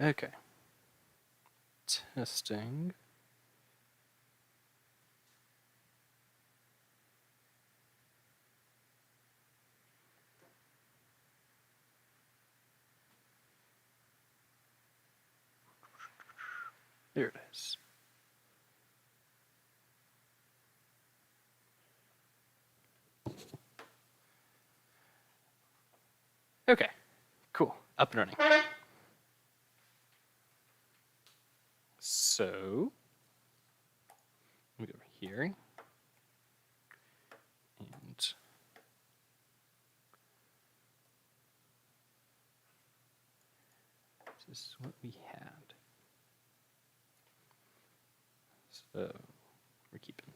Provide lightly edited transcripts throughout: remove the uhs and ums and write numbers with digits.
Okay. Testing. There it is. Okay, cool. Up and running. So, let me go over here. And this is what we had. So, we're keeping.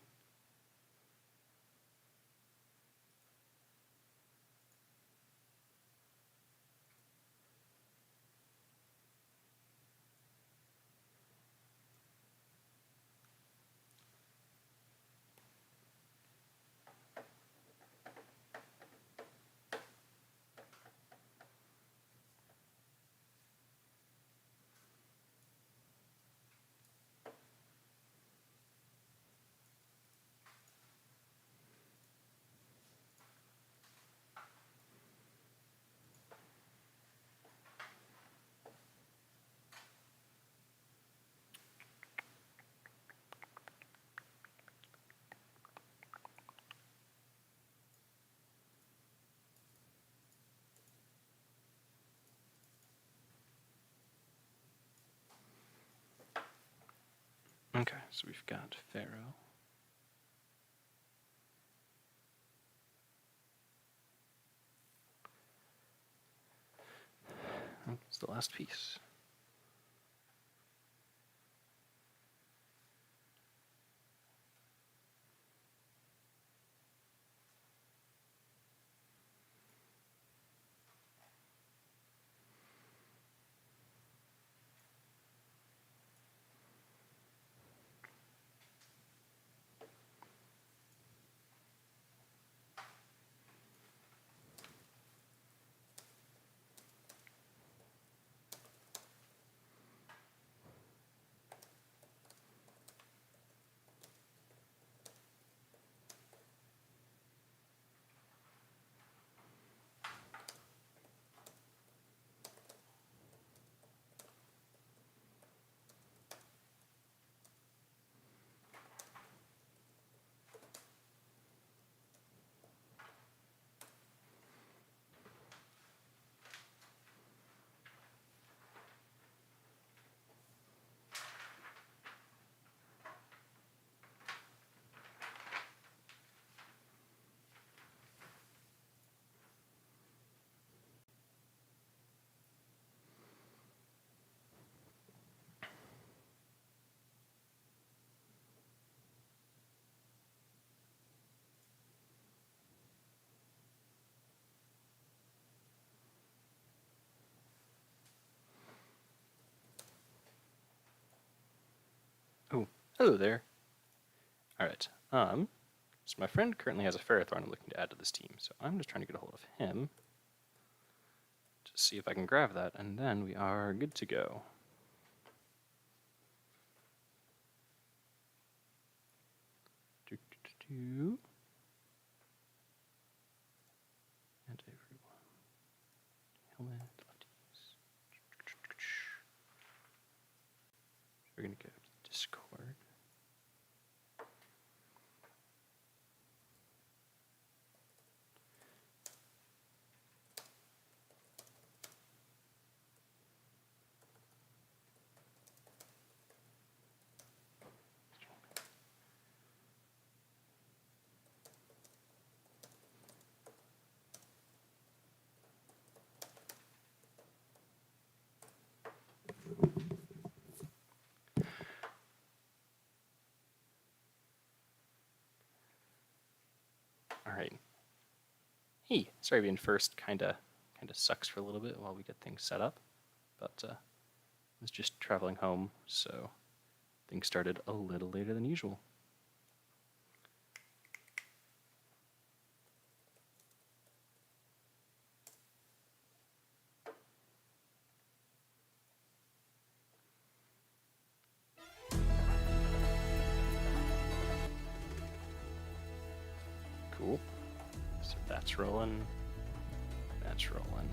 Okay, so we've got Pharaoh. That's the last piece. Oh, hello there. All right. So my friend currently has a Ferrothorn I'm looking to add to this team, so I'm just trying to get a hold of him to see if I can grab that, and then we are good to go. And everyone. Helmet, lefties. We're gonna go to Discord. All right. Hey, sorry being first. Kinda sucks for a little bit while we get things set up, but I was just traveling home, so things started a little later than usual. That's rolling. That's rolling.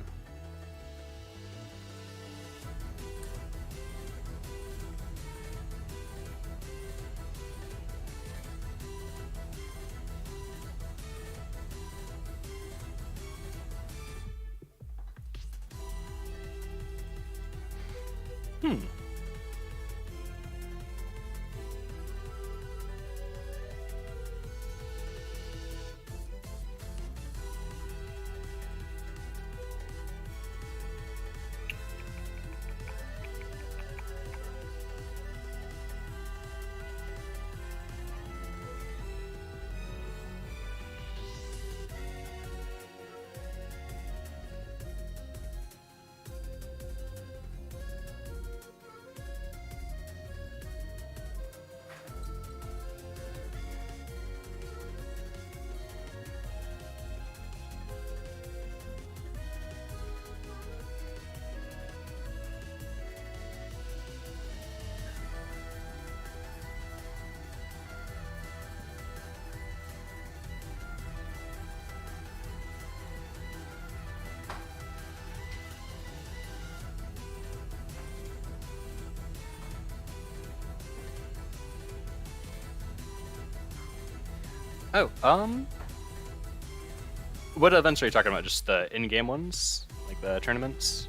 Oh, what events are you talking about? Just the in-game ones? Like the tournaments?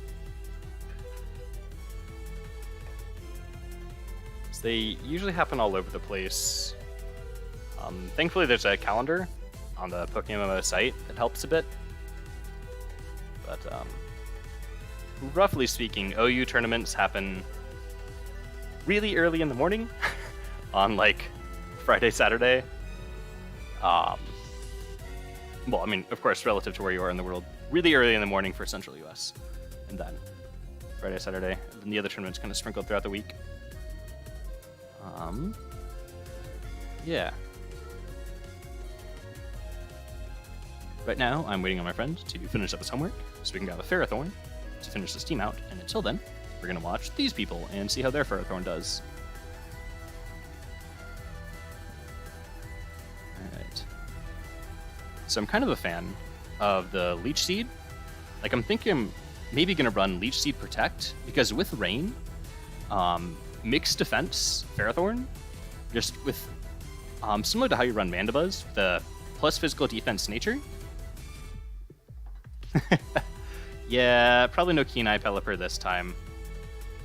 So they usually happen all over the place. Thankfully there's a calendar on the PokeMMO site that helps a bit. But, roughly speaking, OU tournaments happen really early in the morning on, like, Friday, Saturday. Well, I mean, of course, relative to where you are in the world, really early in the morning for Central US, and then Friday, Saturday, and then the other tournaments kind of sprinkled throughout the week. Yeah. Right now, I'm waiting on my friend to finish up his homework, so we can grab a Ferrothorn to finish this team out, and until then, we're going to watch these people and see how their Ferrothorn does. Alright. So I'm kind of a fan of the Leech Seed. Like, I'm thinking I'm maybe going to run Leech Seed Protect, because with Rain, mixed defense Ferrothorn, just with, similar to how you run Mandibuzz, the plus physical defense nature. Yeah, probably no Keen Eye Pelipper this time.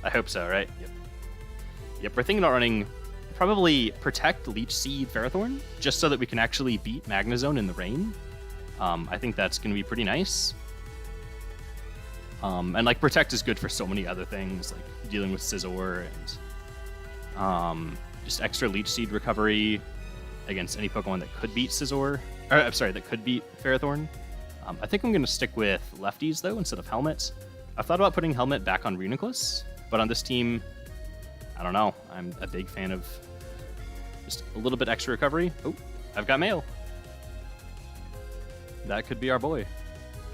I hope so, right? Yep, we're thinking about running probably Protect, Leech Seed, Ferrothorn, just so that we can actually beat Magnezone in the rain. I think that's going to be pretty nice. And like Protect is good for so many other things, like dealing with Scizor and just extra Leech Seed recovery against any Pokemon that could beat Scizor. Or, I'm sorry, that could beat Ferrothorn. I think I'm going to stick with lefties, though, instead of Helmet. I've thought about putting Helmet back on Reuniclus, but on this team, I don't know. I'm a big fan of just a little bit extra recovery. Oh, I've got mail. That could be our boy.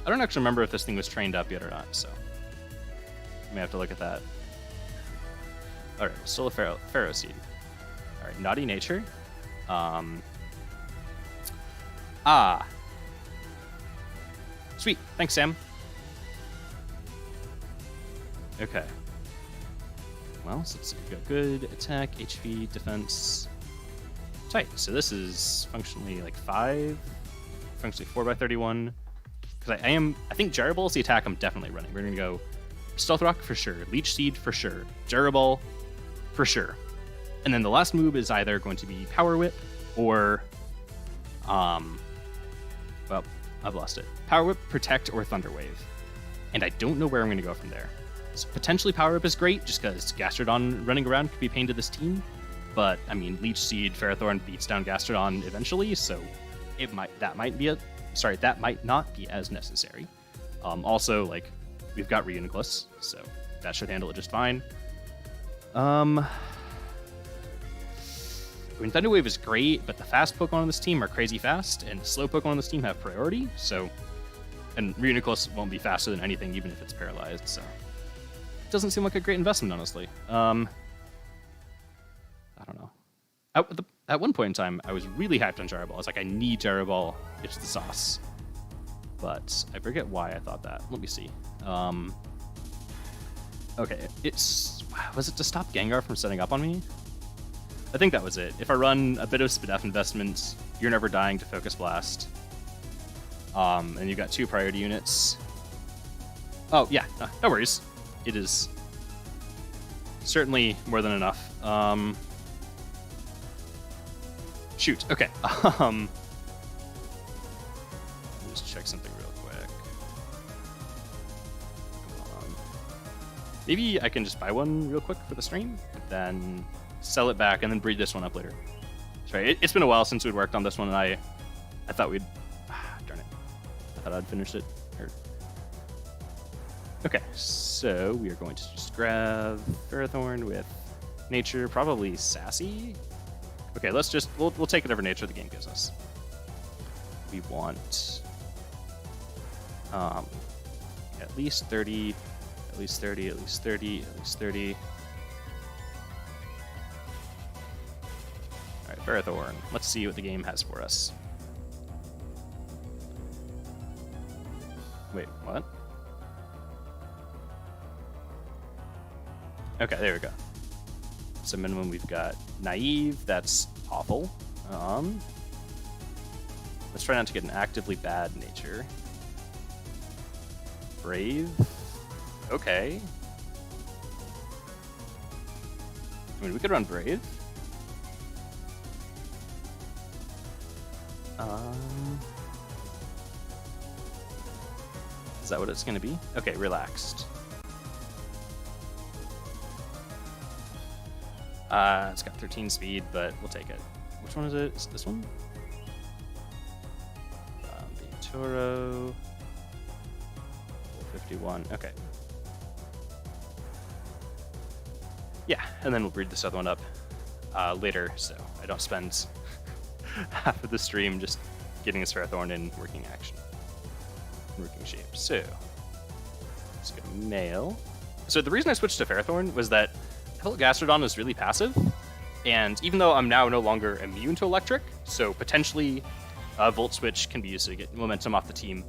I don't actually remember if this thing was trained up yet or not, so I may have to look at that. All right, still a Pharaoh Seed. All right, Naughty Nature. Sweet. Thanks, Sam. Okay. Well, so let's see. We've got good attack, HP, defense. Tight. So this is functionally like 5, functionally 4x31. Because I think Gyro Ball is the attack I'm definitely running. We're going to go Stealth Rock for sure, Leech Seed for sure, Gyro Ball for sure. And then the last move is either going to be Power Whip or, well, I've lost it. Power Whip, Protect, or Thunder Wave. And I don't know where I'm going to go from there. So potentially Power Whip is great, just because Gastrodon running around could be a pain to this team. But, I mean, Leech Seed, Ferrothorn beats down Gastrodon eventually, so that might not be as necessary. Also, like, we've got Reuniclus, so that should handle it just fine. I mean, Thunder Wave is great, but the fast Pokemon on this team are crazy fast, and the slow Pokemon on this team have priority, so... And Reuniclus won't be faster than anything, even if it's paralyzed, so... It doesn't seem like a great investment, honestly. I don't know. At one point in time, I was really hyped on Gyro Ball. I was like, I need Gyro Ball. It's the sauce. but I forget why I thought that. Let me see. Okay, was it to stop Gengar from setting up on me? I think that was it. If I run a bit of Spadef investment, you're never dying to Focus Blast. And you've got 2 priority units. Oh, yeah, no worries. It is certainly more than enough. Shoot, okay. Just check something real quick. Come on. Maybe I can just buy one real quick for the stream, then sell it back, and then breed this one up later. Sorry, it's been a while since we'd worked on this one, and I thought we'd... darn it. I thought I'd finished it. Okay, so we are going to just grab Ferrothorn with Nature, probably Sassy. Okay, let's just... We'll take whatever nature the game gives us. We want... at least 30, at least 30, at least 30, at least 30. Alright, Ferrothorn. Let's see what the game has for us. Wait, what? Okay, there we go. So minimum we've got Naive, that's awful. Let's try not to get an actively bad nature. Brave. Okay. I mean, we could run Brave. Is that what it's going to be? Okay, Relaxed. It's got 13 speed, but we'll take it. Which one is it? Is it this one? Toro. 51. Okay. Yeah, and then we'll breed this other one up later, so I don't spend half of the stream just getting this Ferrothorn in working action. Working shape. So, let's go Mail. So the reason I switched to Ferrothorn was that I felt Gastrodon was really passive, and even though I'm now no longer immune to Electric, so potentially Volt Switch can be used to get momentum off the team,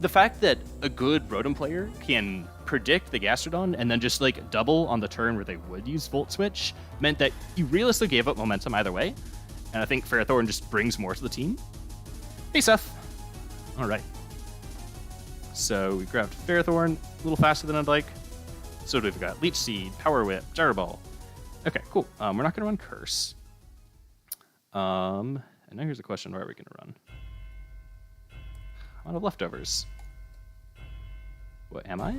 the fact that a good Rotom player can predict the Gastrodon and then just like double on the turn where they would use Volt Switch meant that you realistically gave up momentum either way, and I think Ferrothorn just brings more to the team. Hey, Seth. All right. So we grabbed Ferrothorn a little faster than I'd like. So we've got Leech Seed, Power Whip, Gyro Ball. Okay, cool. We're not going to run Curse. And now here's the question, where are we going to run? A lot of leftovers. What, am I?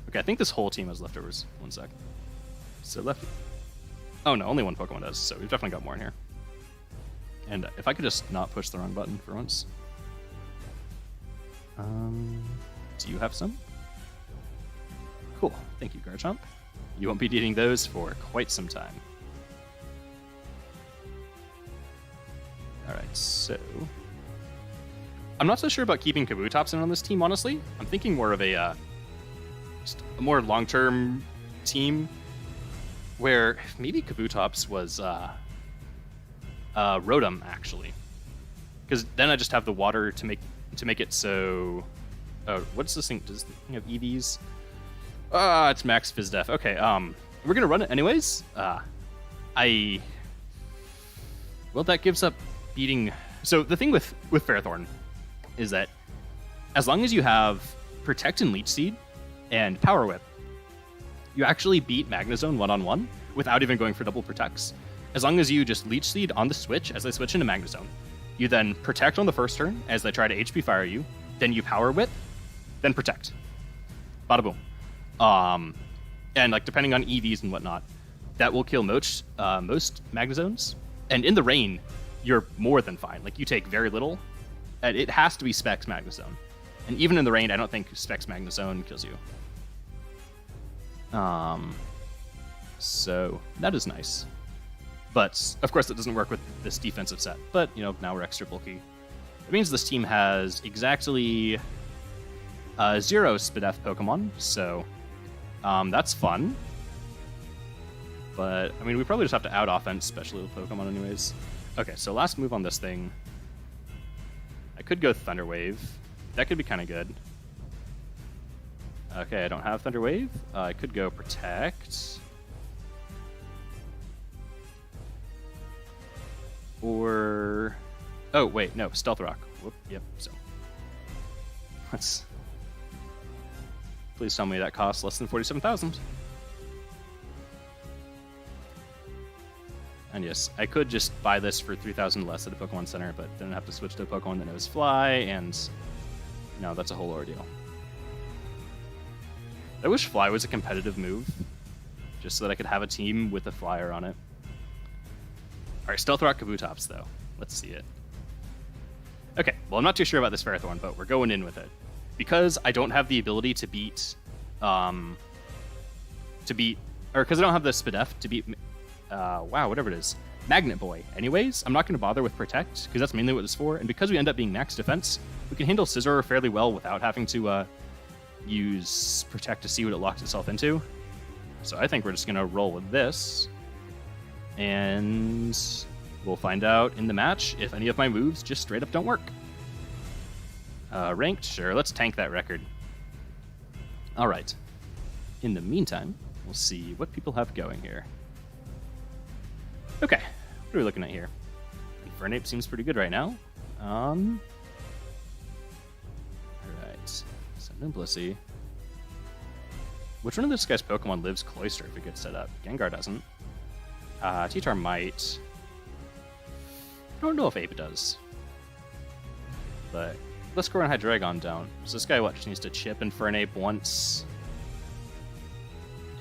Okay, I think this whole team has leftovers. One sec. So left... Oh no, only one Pokemon does, so we've definitely got more in here. And if I could just not push the wrong button for once. Do you have some? Cool. Thank you, Garchomp. You won't be needing those for quite some time. Alright, so... I'm not so sure about keeping Kabutops in on this team, honestly. I'm thinking more of a more long-term team where maybe Kabutops was Rotom, actually. Because then I just have the water to make it so... what's this thing? Does this thing have EVs? It's Max Fizdef. Okay, we're gonna run it anyways. Well, that gives up beating... So the thing with Ferrothorn is that as long as you have Protect and Leech Seed and Power Whip, you actually beat Magnezone one-on-one without even going for double Protects. As long as you just Leech Seed on the switch as they switch into Magnezone, you then Protect on the first turn as they try to HP Fire you, then you Power Whip, then Protect. Bada boom. And like depending on EVs and whatnot, that will kill most Magnezones. And in the rain, you're more than fine. Like you take very little. And it has to be Specs Magnezone. And even in the rain, I don't think Specs Magnezone kills you. So that is nice. But of course, it doesn't work with this defensive set. But you know, now we're extra bulky. It means this team has exactly 0 Spadef Pokemon. So that's fun. But I mean, we probably just have to out offense special Pokemon anyways. Okay, so last move on this thing. I could go Thunder Wave. That could be kind of good. Okay, I don't have Thunder Wave. I could go Protect. Or... Oh, wait, no, Stealth Rock. Whoop, yep, so... Let's... Please tell me that costs less than 47,000. And yes, I could just buy this for 3,000 less at a Pokemon Center, but then I'd have to switch to a Pokemon that knows Fly, and no, that's a whole ordeal. I wish Fly was a competitive move, just so that I could have a team with a Flyer on it. Alright, Stealth Rock Kabutops, though. Let's see it. Okay, well, I'm not too sure about this Ferrothorn, but we're going in with it. Because I don't have the ability to beat... because I don't have the Spadef to beat... wow, whatever it is. Magnet Boy. Anyways, I'm not going to bother with Protect, because that's mainly what it's for, and because we end up being max defense, we can handle Scizor fairly well without having to use Protect to see what it locks itself into. So I think we're just going to roll with this, and we'll find out in the match if any of my moves just straight up don't work. Ranked? Sure, let's tank that record. Alright. In the meantime, we'll see what people have going here. Okay, what are we looking at here? Infernape seems pretty good right now. Alright. So no Blissey. Which one of this guy's Pokemon lives Cloyster if it gets set up? Gengar doesn't. T-Tar might. I don't know if Ape does. But let's go and Hydreigon down. So this guy, what, just needs to chip Infernape once?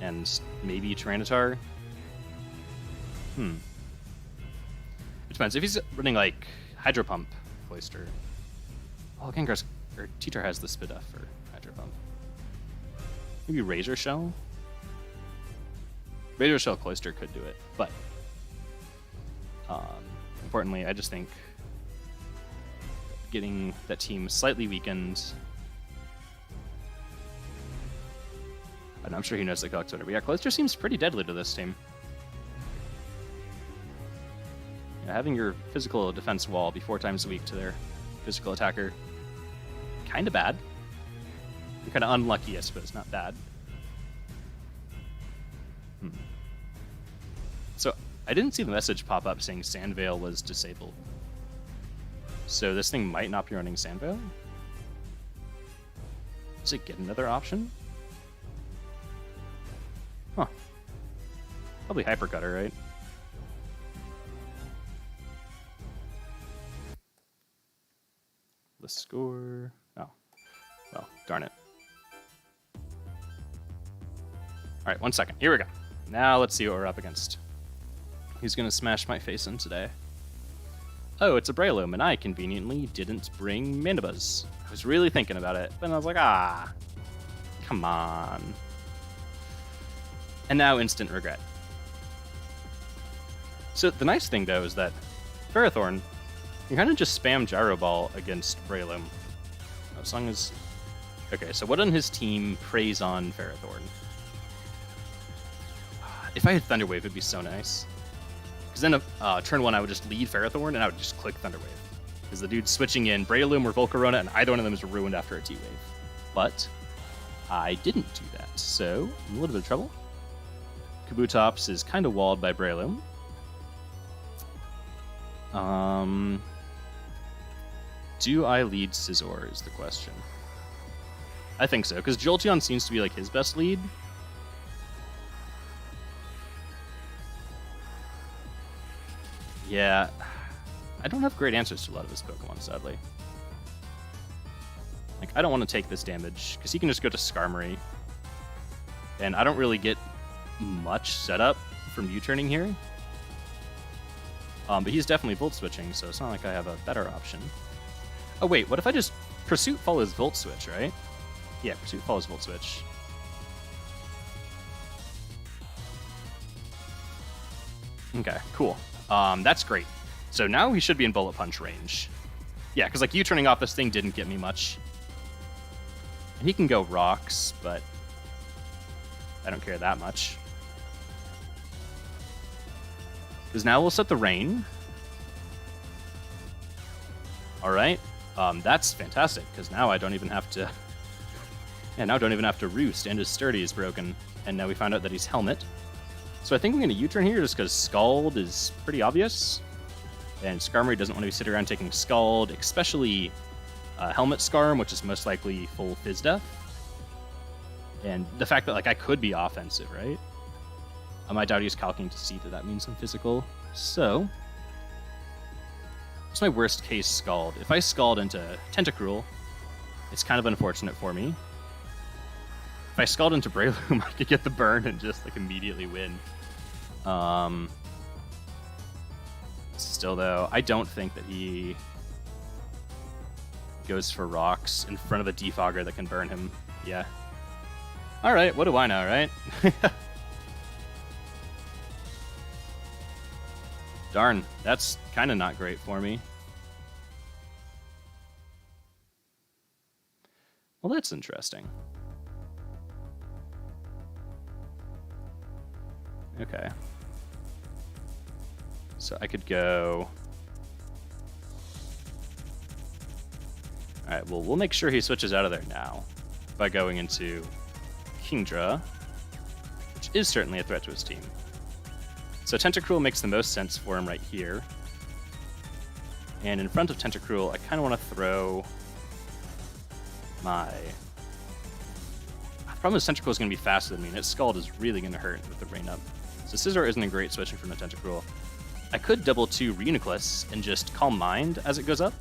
And maybe Tyranitar? It depends. If he's running, like, Hydro Pump Cloyster. Oh, Gengar's... or T-Tar has the Spadef for Hydro Pump. Maybe Razor Shell? Razor Shell Cloyster could do it, but... importantly, I just think getting that team slightly weakened... And I'm sure he knows the collects whatever. Yeah, Cloyster seems pretty deadly to this team. Yeah, having your physical defense wall be 4 times a week to their physical attacker, kind of bad. Kind of unlucky, I suppose, not bad. So, I didn't see the message pop up saying Sandveil was disabled. So this thing might not be running Sandveil? Does it get another option? Huh. Probably Hyper Cutter, right? The score... Oh. Well, darn it. Alright, 1 second. Here we go. Now let's see what we're up against. Who's gonna smash my face in today? Oh, it's a Breloom, and I conveniently didn't bring Mandibuzz. I was really thinking about it, but I was like, come on. And now instant regret. So the nice thing, though, is that Ferrothorn, you kind of just spam Gyro Ball against Breloom. As long as... Okay, so what on his team preys on Ferrothorn? If I had Thunder Wave, it'd be so nice. Because then turn 1, I would just lead Ferrothorn, and I would just click Thunder Wave. Because the dude's switching in Breloom or Volcarona, and either one of them is ruined after a T-Wave. But I didn't do that, so I'm a little bit of trouble. Kabutops is kind of walled by Breloom. Do I lead Scizor is the question. I think so, because Jolteon seems to be like his best lead. Yeah, I don't have great answers to a lot of his Pokemon, sadly. Like, I don't want to take this damage, because he can just go to Skarmory. And I don't really get much setup from U-turning here. But he's definitely Volt Switching, so it's not like I have a better option. Oh wait, what if I just... Pursuit follows Volt Switch, right? Yeah, Pursuit follows Volt Switch. Okay, cool. That's great. So now he should be in Bullet Punch range. Yeah, because like you turning off this thing didn't get me much. He can go Rocks, but I don't care that much. Because now we'll set the Rain. Alright. That's fantastic, because now I don't even have to... Yeah, now I don't even have to Roost, and his Sturdy is broken. And now we found out that he's Helmet. So I think I'm going to U-turn here just because Scald is pretty obvious. And Skarmory doesn't want to be sitting around taking Scald, especially Helmet Skarm, which is most likely full Fizz Death. And the fact that like I could be offensive, right? I doubt he's calculating to see that that means I'm physical. So, what's my worst case Scald? If I Scald into Tentacruel, it's kind of unfortunate for me. If I Scald into Breloom, I could get the burn and just like immediately win. Still though, I don't think that he goes for rocks in front of a Defogger that can burn him. Yeah. Alright, what do I know, right? Darn, that's kind of not great for me. Well, that's interesting. Okay. So I could go... Alright, well, we'll make sure he switches out of there now by going into Kingdra, which is certainly a threat to his team. So Tentacruel makes the most sense for him right here. And in front of Tentacruel, I kind of want to throw my... The problem is Tentacruel is going to be faster than me, and its Scald is really going to hurt with the Rain Up. So Scizor isn't a great switch in front of Tentacruel. I could double 2 Reuniclus and just Calm Mind as it goes up.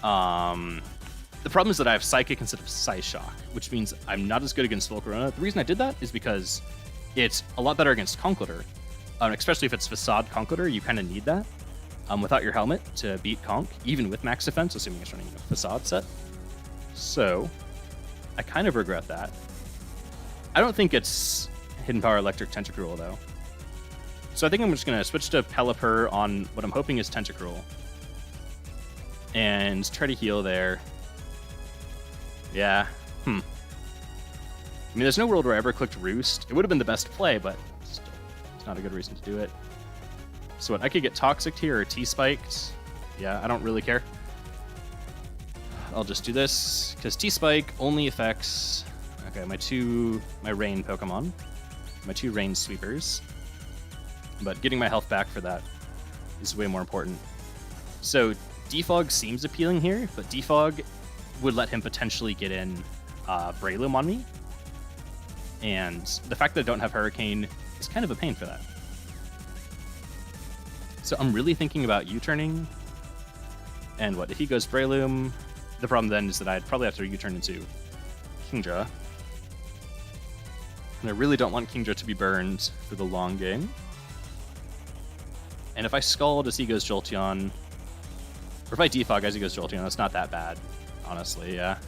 The problem is that I have Psychic instead of Psyshock, which means I'm not as good against Volcarona. The reason I did that is because it's a lot better against Conkeldurr, especially if it's Facade Conkeldurr. You kind of need that without your helmet to beat Conk, even with max defense, assuming it's running a Facade set. So I kind of regret that. I don't think it's Hidden Power Electric Tentacruel, though. So I think I'm just going to switch to Pelipper on what I'm hoping is Tentacruel. And try to heal there. Yeah. I mean, there's no world where I ever clicked Roost. It would have been the best play, but still, it's not a good reason to do it. So what, I could get Toxic here or T-Spiked. Yeah, I don't really care. I'll just do this, because T-Spike only affects... Okay, my Rain Pokemon. My 2 Rain Sweepers. But getting my health back for that is way more important. So Defog seems appealing here, but Defog would let him potentially get in Breloom on me. And the fact that I don't have Hurricane is kind of a pain for that. So I'm really thinking about U-turning. And what, if he goes Breloom, the problem then is that I'd probably have to U-turn into Kingdra. And I really don't want Kingdra to be burned for the long game. And if I Scald as he goes Jolteon, or if I Defog as he goes Jolteon, that's not that bad, honestly, yeah.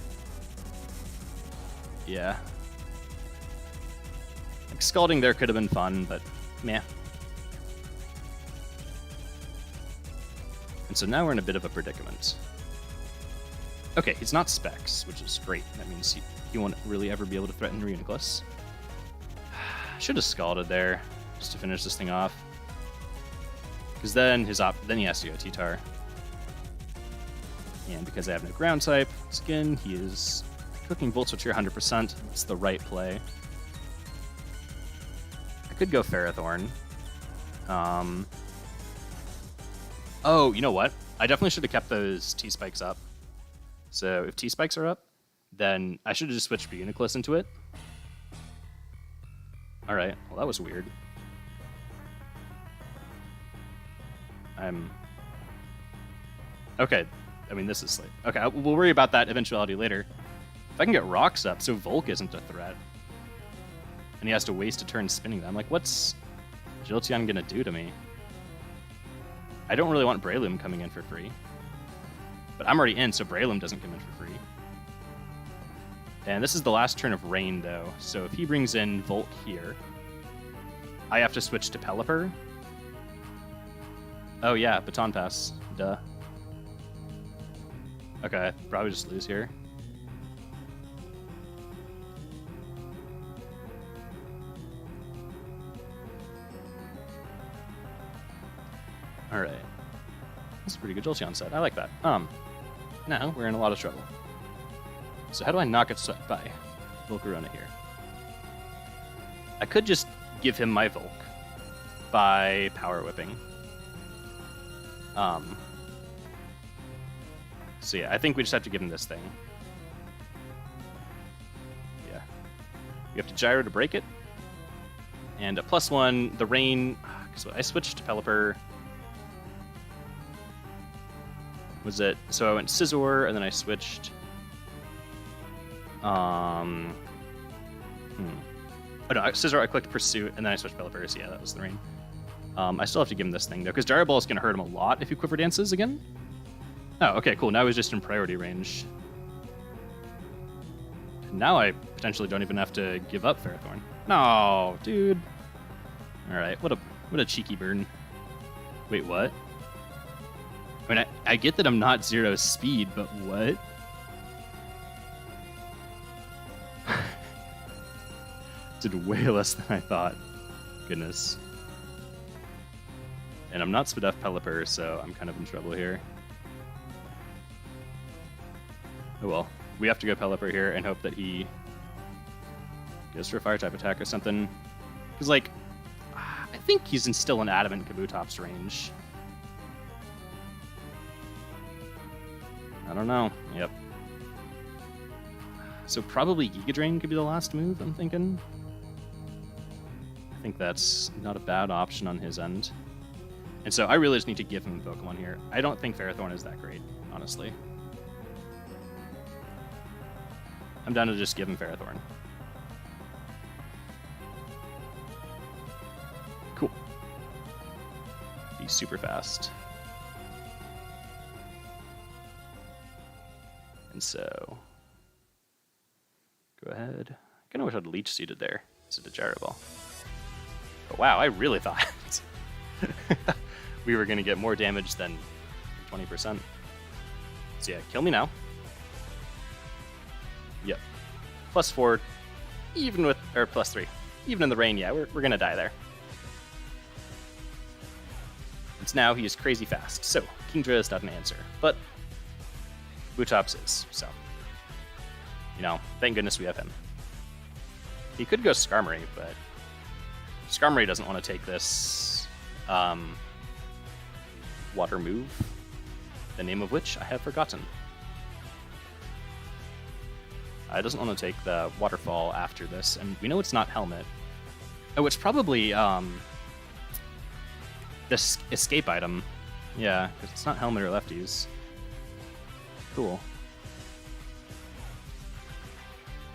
Yeah. Like, Scalding there could have been fun, but meh. And so now we're in a bit of a predicament. Okay, he's not Specs, which is great. That means he won't really ever be able to threaten Reuniclus. Should have Scalded there, just to finish this thing off. Because then he has to go T-Tar. And because I have no ground type, again, he is cooking Volt Switch here 100%. It's the right play. I could go Ferrothorn. Oh, you know what? I definitely should have kept those T-Spikes up. So if T-Spikes are up, then I should have just switched Reuniclus into it. Alright, well that was weird. Okay, I mean, this is like... Okay, we'll worry about that eventuality later. If I can get Rocks up, so Volk isn't a threat. And he has to waste a turn spinning them. Like, what's Jolteon gonna do to me? I don't really want Breloom coming in for free. But I'm already in, so Breloom doesn't come in for free. And this is the last turn of Rain, though. So if he brings in Volt here, I have to switch to Pelipper. Oh yeah, Baton Pass. Duh. Okay, probably just lose here. Alright. That's a pretty good Jolteon set. I like that. now we're in a lot of trouble. So how do I not get struck by Volcarona here? I could just give him my Volk by Power Whipping. So yeah, I think we just have to give him this thing. Yeah. We have to Gyro to break it. And a +1, the Rain... So I switched to Pelipper. Was it... So I went Scizor, and then I switched... Oh no, Scizor, I clicked Pursuit, and then I switched Pelipper, so yeah, that was the Rain. I still have to give him this thing, though, because Gyro Ball is going to hurt him a lot if he Quiver Dances again. Oh, okay, cool. Now he's just in priority range. Now I potentially don't even have to give up Ferrothorn. No, dude. Alright, what a cheeky burn. Wait, what? I mean, I get that I'm not 0 speed, but what? Did way less than I thought. Goodness. And I'm not Spadef Pelipper, so I'm kind of in trouble here. Oh well. We have to go Pelipper here and hope that he goes for a Fire-type attack or something. Because, like, I think he's still in Adamant Kabutops range. I don't know. Yep. So probably Giga Drain could be the last move, I'm thinking. I think that's not a bad option on his end. And so I really just need to give him a Pokemon here. I don't think Ferrothorn is that great, honestly. I'm down to just give him Ferrothorn. Cool. Be super fast. And so... Go ahead. I kind of wish I'd Leech Seeded there. Is it a Gyro Ball? But wow, I really thought we were going to get more damage than 20%. So yeah, kill me now. Yep. +4, even with, or +3. Even in the rain, yeah, we're going to die there. It's now he is crazy fast, so Kingdra is not an answer. But Kabutops is, so... You know, thank goodness we have him. He could go Skarmory, but Skarmory doesn't want to take this water move, the name of which I have forgotten. It doesn't want to take the waterfall after this, and we know it's not Helmet. Oh, it's probably this escape item. Yeah, because it's not Helmet or Lefties. Cool.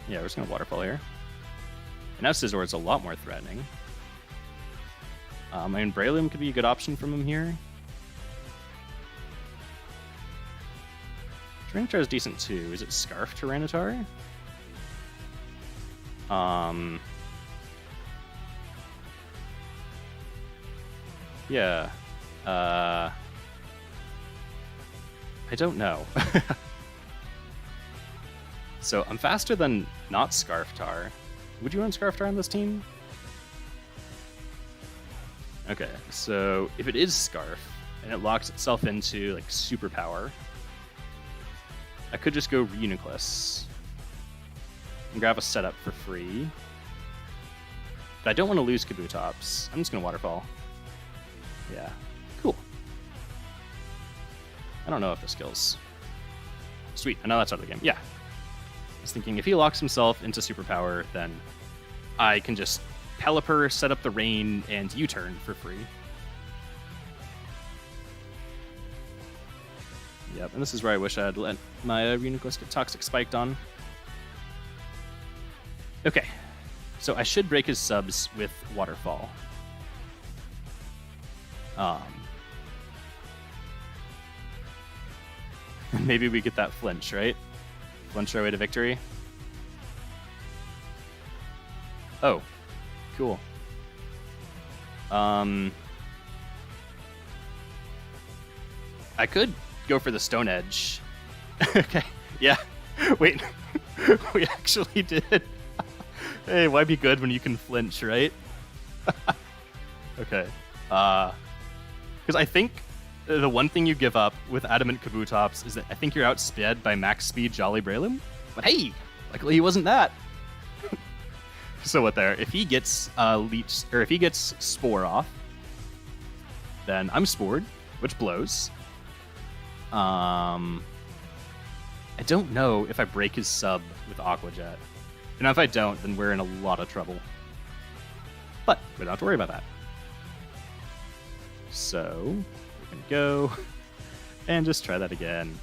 Yeah, we're just going to Waterfall here. And now Scizor is a lot more threatening. I mean, Breloom could be a good option from him here. Tyranitar is decent too. Is it Scarf Tyranitar? Yeah. I don't know. So I'm faster than not Scarftar. Would you run Scarftar on this team? Okay, so if it is Scarf and it locks itself into like superpower, I could just go Reuniclus and grab a setup for free. But I don't want to lose Kabutops. I'm just gonna Waterfall. Yeah, cool. I don't know if this kills. Sweet, I know that's out of the game. Yeah. I was thinking if he locks himself into superpower, then I can just Pelipper, set up the rain, and U-turn for free. Yep, and this is where I wish I had let my Reuniclus get Toxic Spiked on. Okay, so I should break his subs with Waterfall. Maybe we get that flinch, right? Flinch our way to victory. Oh, cool. I could go for the Stone Edge. Okay, yeah. Wait, we actually did. Hey, why be good when you can flinch, right? Okay. Because I think the one thing you give up with Adamant Kabutops is that I think you're outsped by max speed Jolly Breloom. But hey, luckily he wasn't that. So what there? If he gets Leech, or if he gets Spore off, then I'm Spored, which blows. I don't know if I break his sub with Aqua Jet. And if I don't, then we're in a lot of trouble. But we don't have to worry about that. So we're gonna go and just try that again.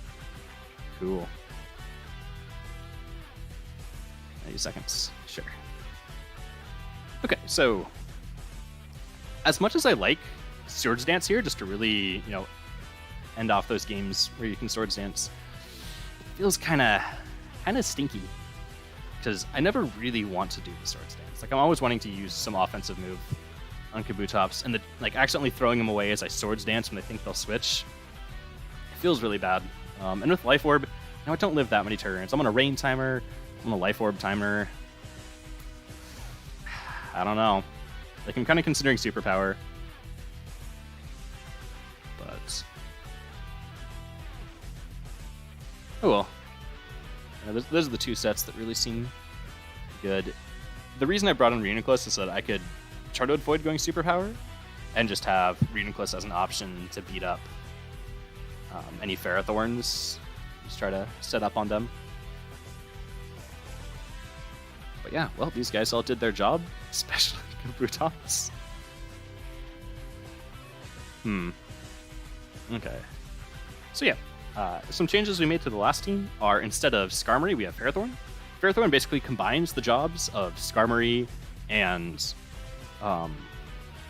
Cool. 90 seconds. Sure. Okay, so as much as I like Swords Dance here, just to really, end off those games where you can Swords Dance, it feels kind of stinky because I never really want to do the Swords Dance. Like I'm always wanting to use some offensive move on Kabutops, and accidentally throwing them away as I Swords Dance when I think they'll switch. It feels really bad. And with Life Orb, I don't live that many turns. I'm on a Rain timer. I'm on a Life Orb timer. I don't know. Like I'm kind of considering Superpower, but oh well. Those are the two sets that really seem good. The reason I brought in Reuniclus is so that I could try to avoid going Superpower and just have Reuniclus as an option to beat up any Ferrothorns. Just try to set up on them. But yeah, well, these guys all did their job, especially Kabutops. Okay. So yeah, some changes we made to the last team are instead of Skarmory, we have Ferrothorn. Ferrothorn basically combines the jobs of Skarmory and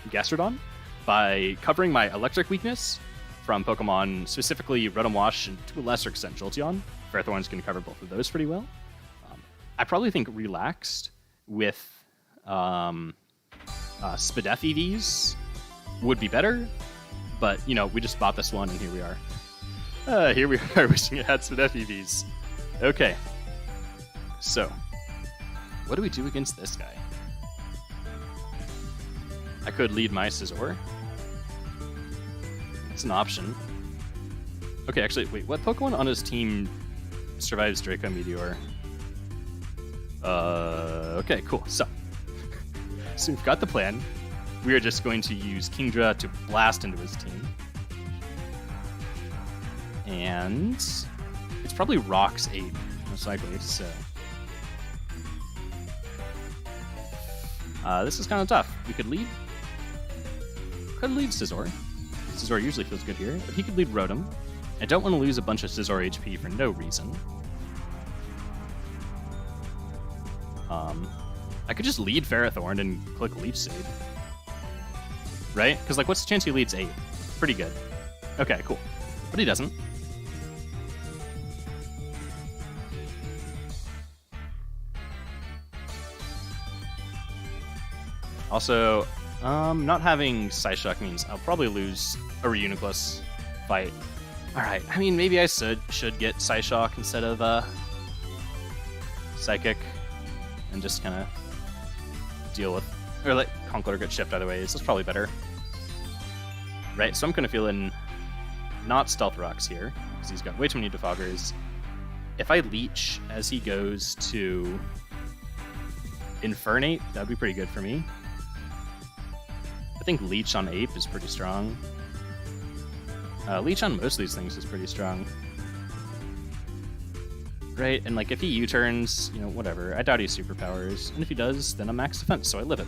Gastrodon by covering my electric weakness from Pokemon, specifically Rotom Wash and to a lesser extent Jolteon. Ferrothorn's going to cover both of those pretty well. I probably think Relaxed with Spadef EVs would be better, but we just bought this one and here we are. Here we are wishing it had Spadef EVs. Okay. So, what do we do against this guy? I could lead my Scizor. It's an option. Okay, actually, wait, what Pokemon on his team survives Draco Meteor? Okay, cool. So we've got the plan. We are just going to use Kingdra to blast into his team. And it's probably Rock's 8, most likely, so. This is kind of tough. We could lead. Could lead Scizor. Scizor usually feels good here, but he could lead Rotom. I don't want to lose a bunch of Scizor HP for no reason. I could just lead Ferrothorn and click Leech Seed. Right? Because, what's the chance he leads 8? Pretty good. Okay, cool. But he doesn't. Also, not having Psyshock means I'll probably lose a Reuniclus fight. Alright, I mean, maybe I should get Psyshock instead of Psychic and just kind of deal with, or let Conkeldurr get shipped either way. This is probably better. Right, so I'm kind of feeling not Stealth Rocks here, because he's got way too many Defoggers. If I Leech as he goes to Infernape, that would be pretty good for me. I think Leech on Ape is pretty strong. Leech on most of these things is pretty strong. Right, and if he U-turns, whatever. I doubt he has superpowers. And if he does, then I'm max defense, so I live it.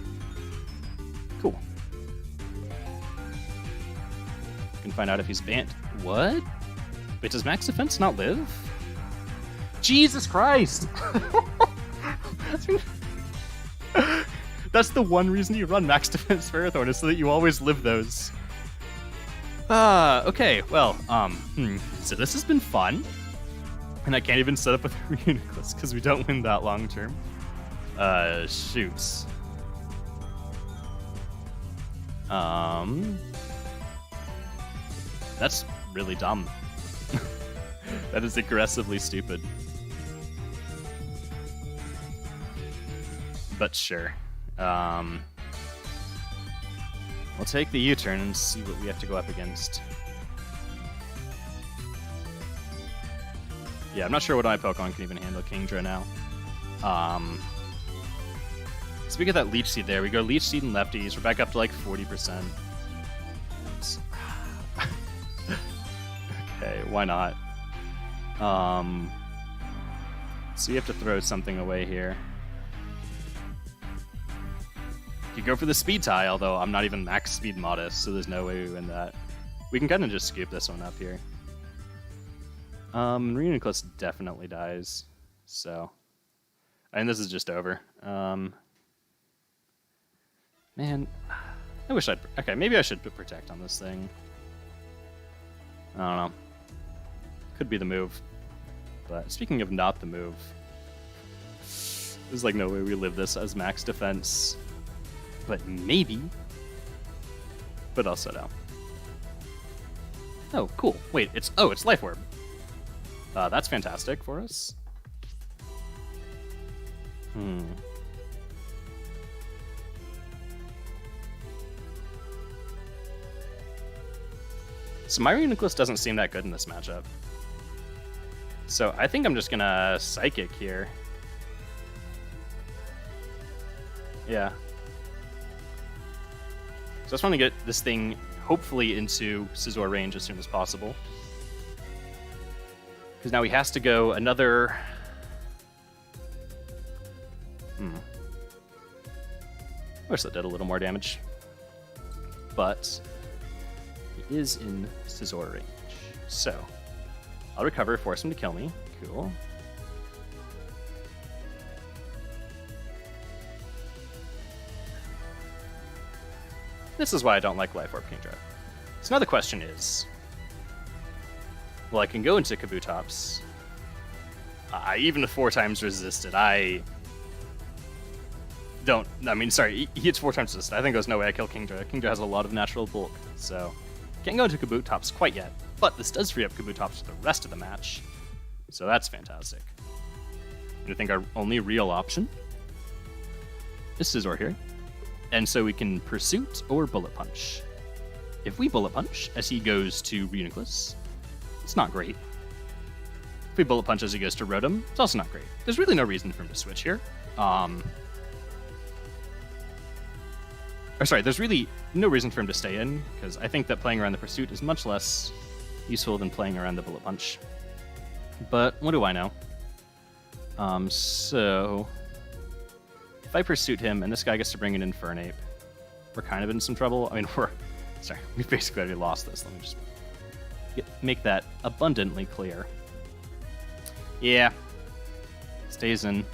Cool. Can find out if he's banned. What? Wait, does max defense not live? Jesus Christ! That's the one reason you run max defense Ferrothorn, is so that you always live those. Okay, well, so this has been fun. And I can't even set up with Reuniclus because we don't win that long term. Shoots. That's really dumb. That is aggressively stupid. But sure. We'll take the U-turn and see what we have to go up against. Yeah, I'm not sure what my Pokemon can even handle Kingdra now. So we get that Leech Seed there. We go Leech Seed and Lefties. We're back up to like 40%. Okay, why not? So you have to throw something away here. You go for the Speed tie, although I'm not even max speed modest, so there's no way we win that. We can kind of just scoop this one up here. Reuniclus definitely dies, so... And this is just over. Man, I wish I'd... Okay, maybe I should put Protect on this thing. I don't know. Could be the move. But speaking of not the move, there's like no way we live this as max defense. But maybe. But also no. Oh, cool. Wait, it's Life Orb. That's fantastic for us. So my Reuniclus doesn't seem that good in this matchup. So I think I'm just gonna Psychic here. Yeah. So I just want to get this thing hopefully into Scizor range as soon as possible. Because now he has to go another... I wish that did a little more damage. But he is in Scizor range. So I'll recover, force him to kill me. Cool. This is why I don't like Life Orb Kingdra. So now the question is, well, I can go into Kabutops. Even if 4 times resisted, I mean, sorry, he hits 4 times resisted. I think there's no way I kill Kingdra. Kingdra has a lot of natural bulk, so can't go into Kabutops quite yet. But this does free up Kabutops for the rest of the match, so that's fantastic. And I think our only real option is Scizor here. And so we can Pursuit or Bullet Punch. If we Bullet Punch as he goes to Reuniclus, it's not great. If we Bullet Punch as he goes to Rotom, it's also not great. There's really no reason for him to switch here. There's really no reason for him to stay in, because I think that playing around the Pursuit is much less useful than playing around the Bullet Punch. But what do I know? So if I Pursuit him and this guy gets to bring in Infernape, we're kind of in some trouble. I mean, we've basically already lost this. Let me just make that abundantly clear. Yeah. Stays in.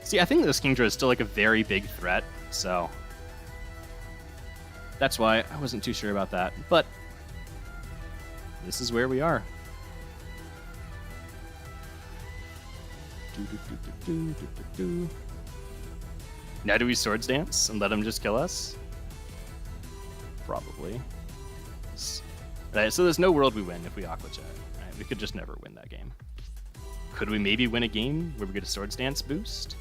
See, I think this Kingdra is still like a very big threat, so that's why I wasn't too sure about that. But this is where we are. Now do we Swords Dance and let him just kill us? Probably. Right, so there's no world we win if we Aqua Jet. Right? We could just never win that game. Could we maybe win a game where we get a Swords Dance boost?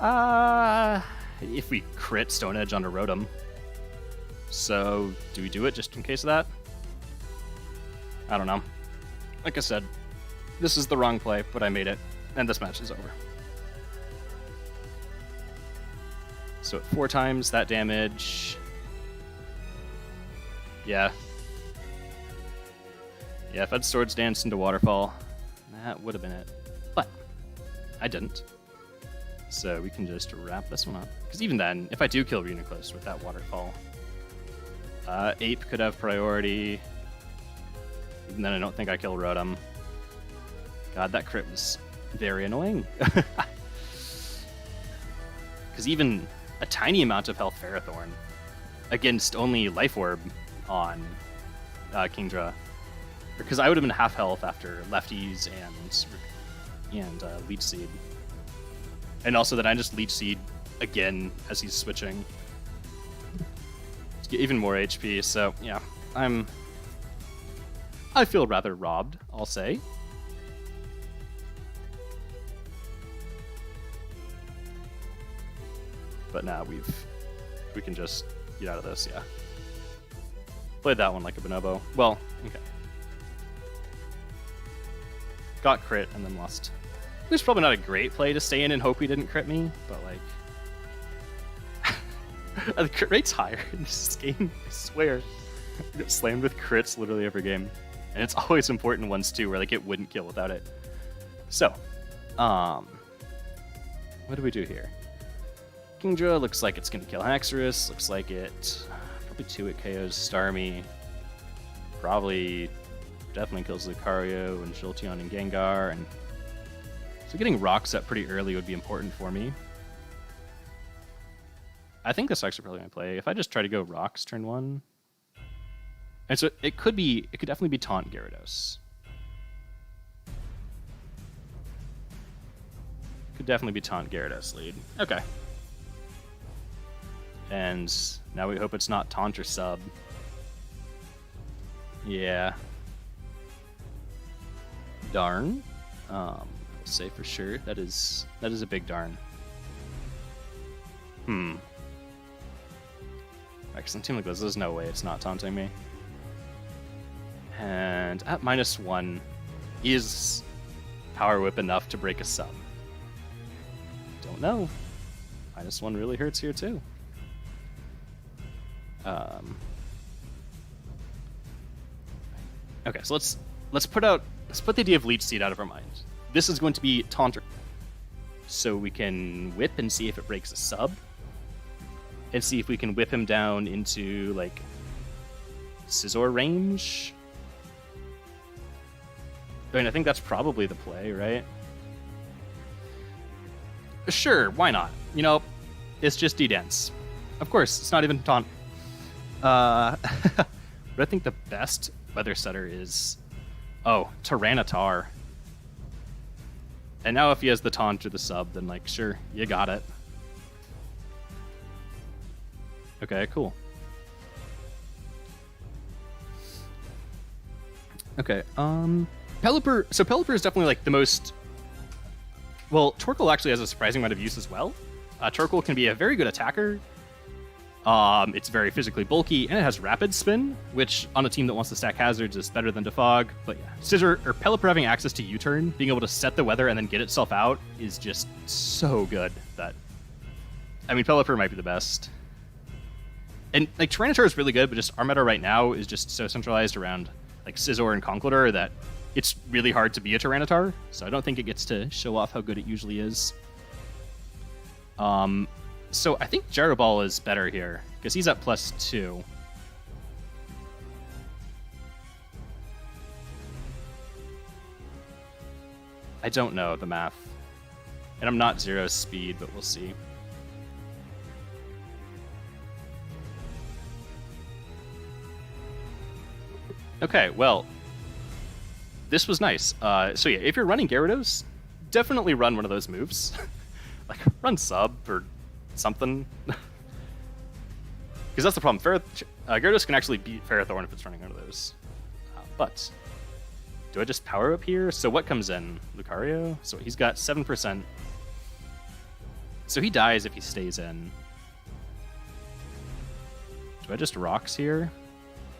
If we crit Stone Edge on a Rotom. So, do we do it just in case of that? I don't know. Like I said, this is the wrong play, but I made it, and this match is over. So at 4 times that damage... Yeah. Yeah, if I'd Swords Dance into Waterfall, that would have been it. But I didn't. So we can just wrap this one up. Because even then, if I do kill Reuniclus with that Waterfall, Ape could have priority. Even then, I don't think I kill Rotom. God, that crit was very annoying. Because even a tiny amount of health Ferrothorn against only Life Orb on Kingdra. Because I would have been half health after Lefties and Leech Seed. And also that I just Leech Seed again as he's switching to get even more HP. So yeah, I feel rather robbed, I'll say. But now we can just get out of this, yeah. Played that one like a bonobo. Well, okay. got crit, and then lost. It was probably not a great play to stay in and hope he didn't crit me, but like... the crit rate's higher in this game, I swear. I get slammed with crits literally every game. And it's always important ones too, where like it wouldn't kill without it. So, what do we do here? Kingdra looks like it's going to kill Haxorus. Looks like it probably 2-hit KOs Starmie. Probably definitely kills Lucario and Jolteon and Gengar. And so getting rocks up pretty early would be important for me. I think this actually probably going to play. If I just try to go rocks turn 1. And so it could definitely be Taunt Gyarados. Could definitely be Taunt Gyarados lead. Okay. And now we hope it's not Taunt or Sub. Yeah. Darn. I'll say for sure that is a big darn. Excellent team like this. There's no way it's not taunting me. And at -1, is Power Whip enough to break a Sub? Don't know. -1 really hurts here too. Okay, so let's put the idea of Leech Seed out of our minds. This is going to be Taunter, so we can whip and see if it breaks a Sub, and see if we can whip him down into like Scizor range. I mean, I think that's probably the play, right? Sure, why not? You know, it's just D-Dense. Of course, it's not even Taunt. But I think the best Weather Setter is... Oh, Tyranitar. And now if he has the Taunt or the Sub, then, like, sure, you got it. Okay, cool. Okay, Pelipper... So Pelipper is definitely, like, the most... Well, Torkoal actually has a surprising amount of use as well. Torkoal can be a very good attacker. It's very physically bulky, and it has Rapid Spin, which on a team that wants to stack hazards is better than Defog. But yeah, Scizor or Pelipper having access to U-turn, being able to set the weather and then get itself out is just so good that... I mean, Pelipper might be the best. And like Tyranitar is really good, but just our meta right now is just so centralized around like Scizor and Conkeldurr that it's really hard to be a Tyranitar, so I don't think it gets to show off how good it usually is. So I think Gyro Ball is better here, because he's at +2. I don't know the math. And I'm not 0 speed, but we'll see. Okay, well, this was nice. So yeah, if you're running Gyarados, definitely run one of those moves. Like, run Sub or something. Because that's the problem. Gyarados can actually beat Ferrothorn if it's running one of those. But, do I just power up here? So what comes in? Lucario? So he's got 7%. So he dies if he stays in. Do I just Rocks here?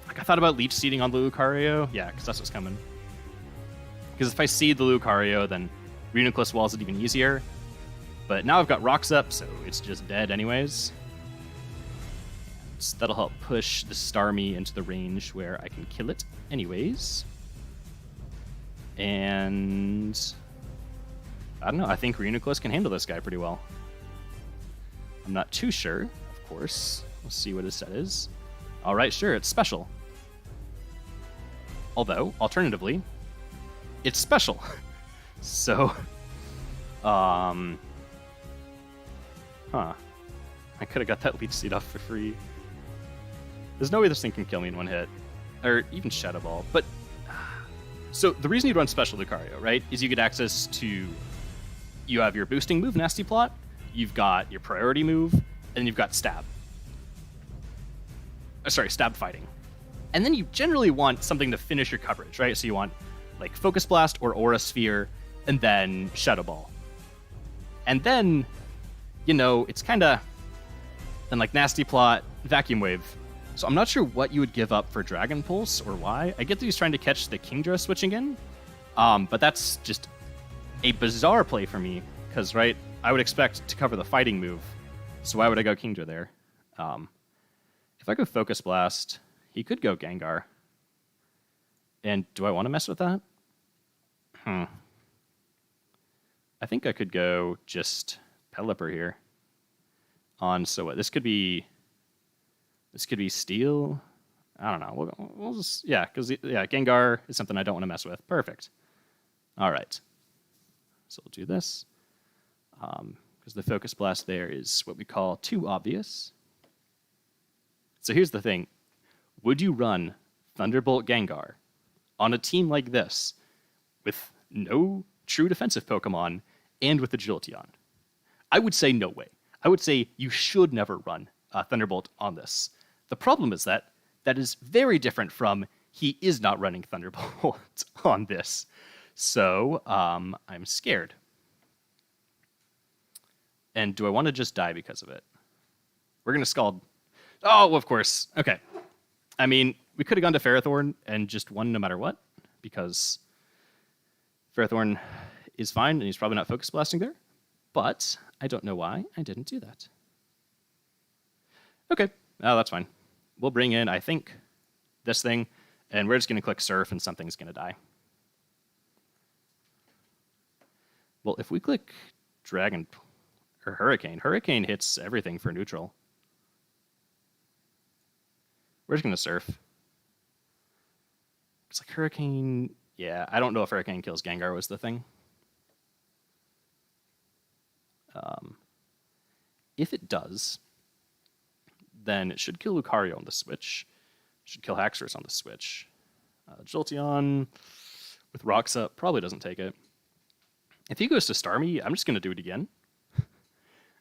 Like, I thought about Leech Seeding on the Lucario. Yeah, because that's what's coming. Because if I seed the Lucario, then Reuniclus walls it even easier. But now I've got Rocks up, so it's just dead anyways. So that'll help push the Starmie into the range where I can kill it anyways. And... I don't know, I think Reuniclus can handle this guy pretty well. I'm not too sure, of course. We'll see what his set is. Alright, sure, it's special. Although, alternatively, it's special. So, huh. I could have got that Leech Seed off for free. There's no way this thing can kill me in one hit. Or even Shadow Ball. But, so the reason you'd run Special Lucario, right, is you get access to... You have your boosting move, Nasty Plot. You've got your priority move. And then you've got Stab. Stab Fighting. And then you generally want something to finish your coverage, right? So you want, like, Focus Blast or Aura Sphere, and then Shadow Ball. And then, you know, it's kind of... Then, like, Nasty Plot, Vacuum Wave. So I'm not sure what you would give up for Dragon Pulse, or why. I get that he's trying to catch the Kingdra switching in. But that's just a bizarre play for me, because, right, I would expect to cover the fighting move, so why would I go Kingdra there? If I go Focus Blast, he could go Gengar. And do I want to mess with that? I think I could go just Pelipper here. So what? This could be Steel. I don't know. We'll just, yeah, because Gengar is something I don't want to mess with. Perfect. All right. So we'll do this. Because the Focus Blast there is what we call too obvious. So here's the thing. Would you run Thunderbolt Gengar on a team like this with no true defensive Pokemon and with Agility on? I would say no way. I would say you should never run Thunderbolt on this. The problem is that is very different from he is not running Thunderbolt on this. So I'm scared. And do I want to just die because of it? We're going to Scald. Oh, of course. Okay. I mean, we could have gone to Ferrothorn and just won no matter what, because Ferrothorn is fine, and he's probably not Focus Blasting there. But I don't know why I didn't do that. Okay. Oh, that's fine. We'll bring in, I think, this thing, and we're just going to click Surf, and something's going to die. Well, if we click Dragon or Hurricane, Hurricane hits everything for neutral. We're just going to Surf. It's like Hurricane... Yeah, I don't know if Hurricane kills Gengar was the thing. If it does, then it should kill Lucario on the Switch. It should kill Haxorus on the Switch. Jolteon with Rocks Up probably doesn't take it. If he goes to Starmie, I'm just going to do it again.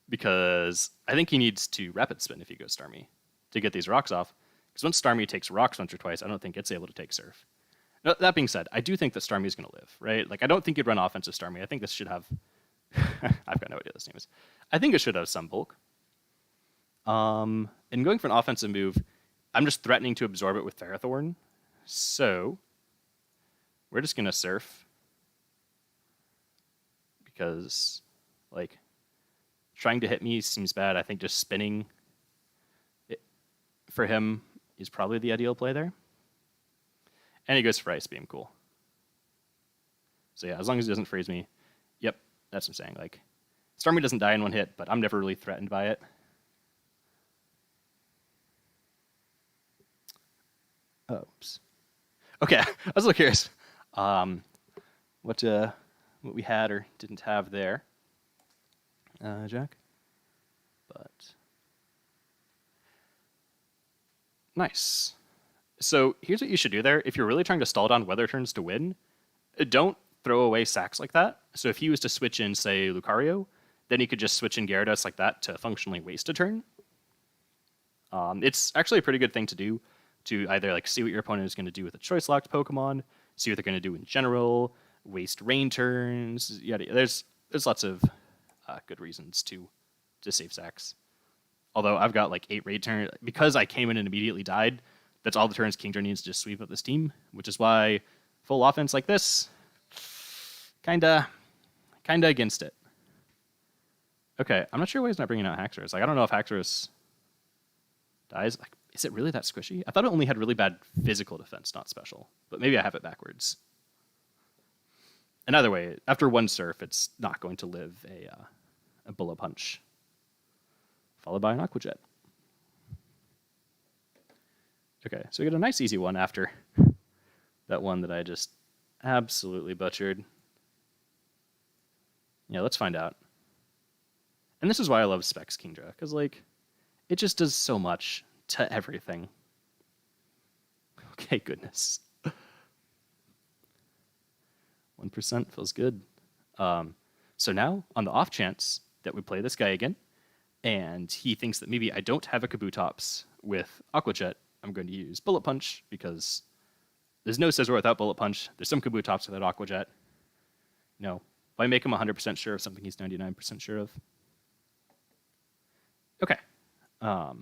Because I think he needs to Rapid Spin if he goes Starmie to get these rocks off. Because once Starmie takes rocks once or twice, I don't think it's able to take Surf. Now, that being said, I do think that Starmie is going to live, right? Like, I don't think you'd run offensive Starmie. I think this should have... I've got no idea what this name is. I think it should have some bulk. And going for an offensive move, I'm just threatening to absorb it with Ferrothorn. So, we're just going to Surf. Because, like, trying to hit me seems bad. I think just spinning it for him is probably the ideal play there. And he goes for Ice Beam. Cool. So yeah, as long as he doesn't freeze me. Yep, that's what I'm saying. Like, Starmie doesn't die in one hit, but I'm never really threatened by it. Oops. Okay, I was a little curious what we had or didn't have there, Jack. But nice. So here's what you should do there. If you're really trying to stall down weather turns to win, don't throw away sacks like that. So if he was to switch in, say, Lucario, then he could just switch in Gyarados like that to functionally waste a turn. It's actually a pretty good thing to do to either like see what your opponent is going to do with a choice-locked Pokemon, see what they're going to do in general, waste rain turns. Yeah, there's lots of good reasons to save sacks. Although I've got like 8 raid turns because I came in and immediately died. That's all the turns Kingdra needs to just sweep up this team, which is why full offense like this, kinda against it. Okay, I'm not sure why he's not bringing out Haxorus. Like, I don't know if Haxorus dies. Like, is it really that squishy? I thought it only had really bad physical defense, not special. But maybe I have it backwards. And either way, after one Surf, it's not going to live a Bullet Punch, followed by an Aqua Jet. Okay, so we get a nice easy one after that one that I just absolutely butchered. Yeah, let's find out. And this is why I love Specs Kingdra, because, like, it just does so much to everything. Okay, goodness. 1% feels good. So now, on the off chance that we play this guy again, and he thinks that maybe I don't have a Kabutops with Aqua Jet, I'm going to use Bullet Punch, because there's no Scizor without Bullet Punch. There's some Kabutops without Aqua Jet. No. Why make him 100% sure of something he's 99% sure of? Okay. I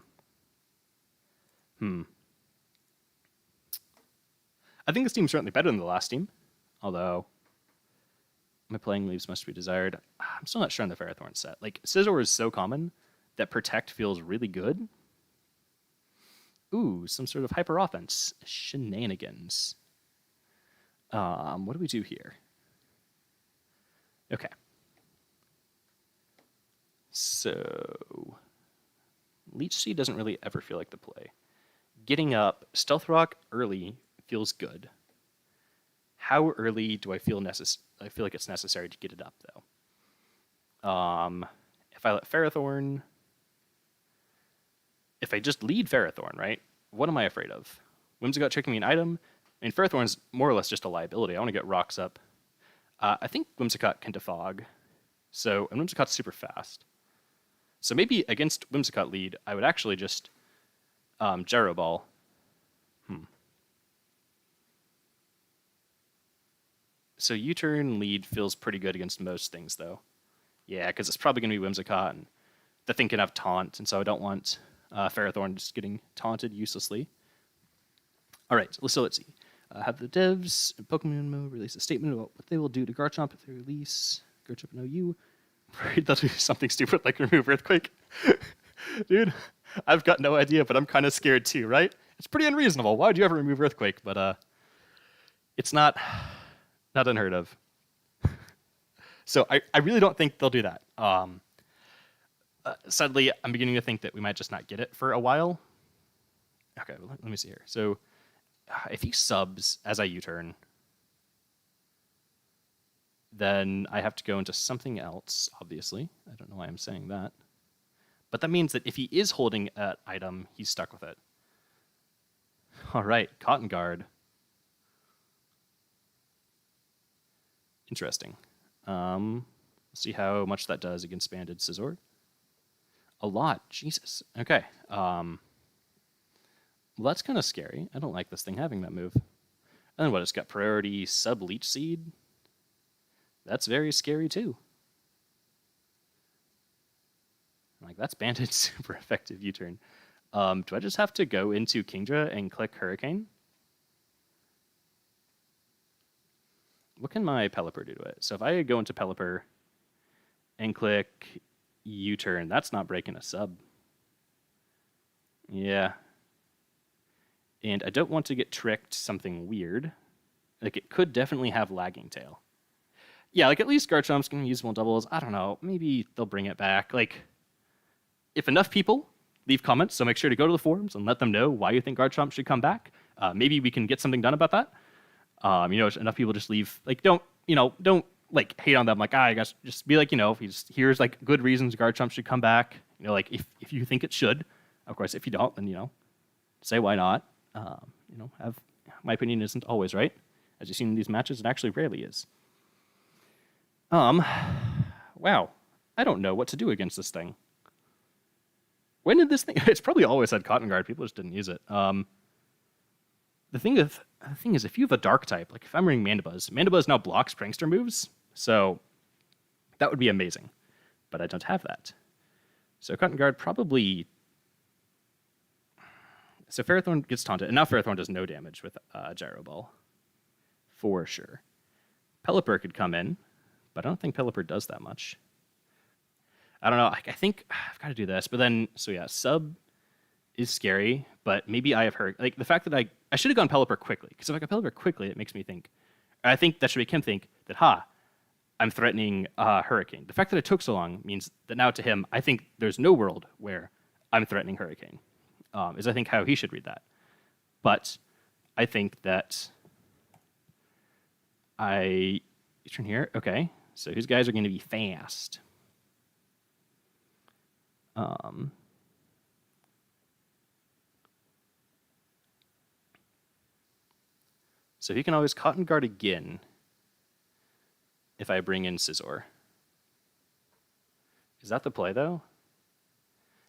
think this team's certainly better than the last team, although My playing leaves must be desired. I'm still not sure on the Ferrothorn set. Like, Scizor is so common that Protect feels really good. Ooh, some sort of hyper offense. Shenanigans. What do we do here? Okay. So, Leech Seed doesn't really ever feel like the play. Getting up, Stealth Rock early feels good. How early do I feel I feel like it's necessary to get it up, though? If I let Ferrothorn... If I just lead Ferrothorn, right? What am I afraid of? Whimsicott tricking me an item? I mean, Ferrothorn's more or less just a liability. I want to get rocks up. I think Whimsicott can defog. So, and Whimsicott's super fast. So maybe against Whimsicott lead, I would actually just Gyro Ball. So U-turn lead feels pretty good against most things, though. Yeah, because it's probably going to be Whimsicott, and the thing can have taunt, and so I don't want Ferrothorn just getting taunted uselessly. All right, so let's see. Have the devs in Pokemon Mode release a statement about what they will do to Garchomp if they release Garchomp and OU. I'm afraid they'll do something stupid like remove Earthquake. Dude, I've got no idea, but I'm kind of scared too, right? It's pretty unreasonable. Why would you ever remove Earthquake? But it's not unheard of. So I really don't think they'll do that. Sadly, I'm beginning to think that we might just not get it for a while. Okay, well, let me see here. So if he subs as I U-turn, then I have to go into something else, obviously. I don't know why I'm saying that. But that means that if he is holding an item, he's stuck with it. All right, Cotton Guard. Interesting. Let's see how much that does against Banded Scizor. A lot. Jesus. Okay. Well, that's kind of scary. I don't like this thing having that move. And then what? It's got priority sub Leech Seed. That's very scary too. Like, that's Banded super effective U-turn. Do I just have to go into Kingdra and click Hurricane? What can my Pelipper do to it? So if I go into Pelipper and click U-turn, that's not breaking a sub. Yeah. And I don't want to get tricked something weird. Like, it could definitely have Lagging Tail. Yeah, like, at least Garchomp's going to use multiple doubles. I don't know. Maybe they'll bring it back. Like, if enough people leave comments, so make sure to go to the forums and let them know why you think Garchomp should come back. Maybe we can get something done about that. Enough people just leave, like, don't like hate on them, like, I guess just be like, if he just here's like good reasons Garchomp should come back, like if you think it should. Of course, if you don't, then say why not. Have my opinion isn't always right. As you've seen in these matches, it actually rarely is. Wow. I don't know what to do against this thing. When did this thing it's probably always had Cotton Guard, people just didn't use it. The thing is, if you have a dark type, like if I'm running Mandibuzz now blocks Prankster moves, so that would be amazing. But I don't have that. So Cotton Guard probably... So Ferrothorn gets taunted, and now Ferrothorn does no damage with Gyro Ball. For sure. Pelipper could come in, but I don't think Pelipper does that much. I don't know, I think I've got to do this, but then, so yeah, sub is scary, but maybe I have heard, like, the fact that I should have gone Pelipper quickly, because if I got Pelipper quickly, it makes me think, I think that should make him think that, I'm threatening Hurricane. The fact that it took so long means that now to him, I think there's no world where I'm threatening Hurricane, is I think how he should read that. But I think that I turn here, okay, so his guys are going to be fast. So he can always Cotton Guard again if I bring in Scizor. Is that the play, though?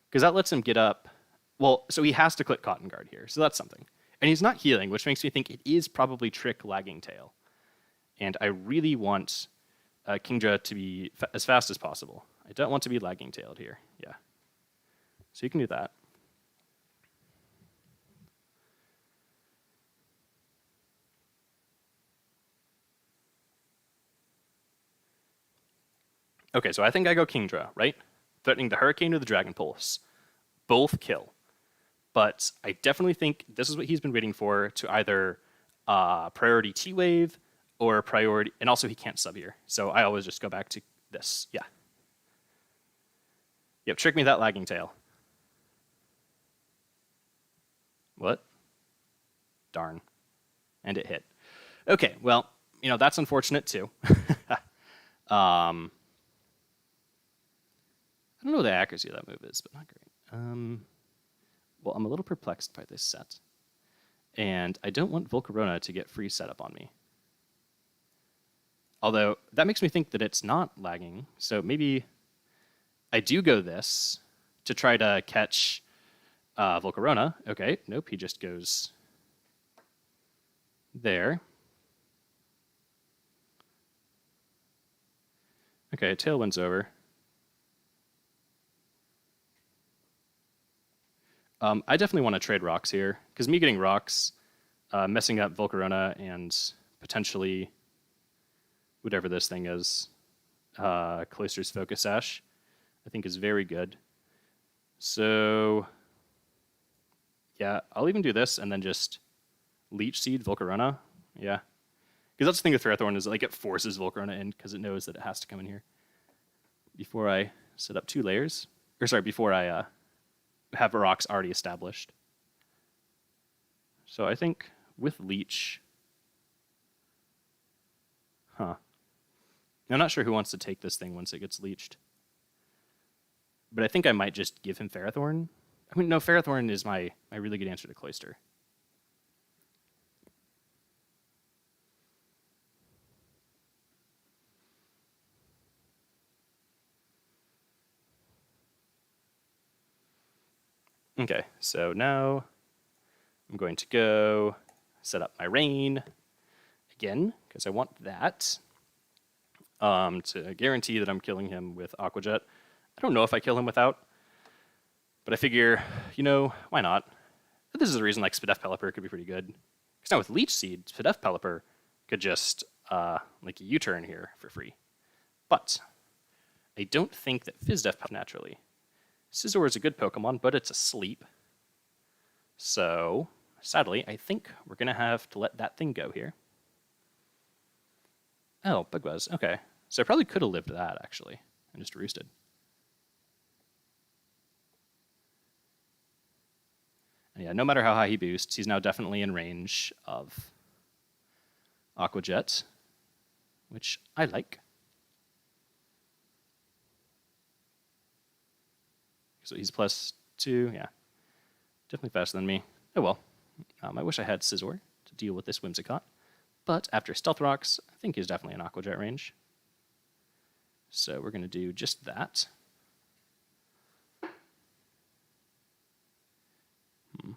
Because that lets him get up. Well, so he has to click Cotton Guard here, so that's something. And he's not healing, which makes me think it is probably Trick Lagging Tail. And I really want Kingdra to be as fast as possible. I don't want to be Lagging Tailed here. Yeah. So you can do that. Okay, so I think I go Kingdra, right? Threatening the Hurricane or the Dragon Pulse. Both kill. But I definitely think this is what he's been waiting for, to either priority T-Wave or priority... And also he can't sub here, so I always just go back to this. Yeah. Yep, trick me that lagging tail. What? Darn. And it hit. Okay, well, you know, that's unfortunate too. I don't know what the accuracy of that move is, but not great. Well, I'm a little perplexed by this set. And I don't want Volcarona to get free setup on me. Although, that makes me think that it's not lagging, so maybe I do go this to try to catch Volcarona. Okay, nope, he just goes there. Okay, Tailwind's over. I definitely want to trade rocks here, because me getting rocks, messing up Volcarona and potentially whatever this thing is, Cloister's Focus Sash, I think is very good. So, yeah, I'll even do this and then just Leech Seed Volcarona. Yeah. Because that's the thing with Ferrothorn is like it forces Volcarona in because it knows that it has to come in here before I set up 2 layers. Or sorry, before I have rocks already established. So I think with Leech... Huh. I'm not sure who wants to take this thing once it gets leeched. But I think I might just give him Ferrothorn. I mean, no, Ferrothorn is my really good answer to Cloister. Okay, so now I'm going to go set up my rain again, because I want that to guarantee that I'm killing him with Aqua Jet. I don't know if I kill him without, but I figure, you know, why not? But this is the reason like Spadef Pelipper could be pretty good. Because now with Leech Seed, Spadef Pelipper could just like U-turn here for free. But I don't think that Fizdef naturally. Scizor is a good Pokemon, but it's asleep. So, sadly, I think we're going to have to let that thing go here. Oh, Bugwaz. Okay. So I probably could have lived that, actually, and just roosted. And yeah, no matter how high he boosts, he's now definitely in range of Aqua Jet, which I like. So he's +2, yeah. Definitely faster than me. Oh well. I wish I had Scizor to deal with this Whimsicott. But after Stealth Rocks, I think he's definitely in Aqua Jet range. So we're going to do just that. I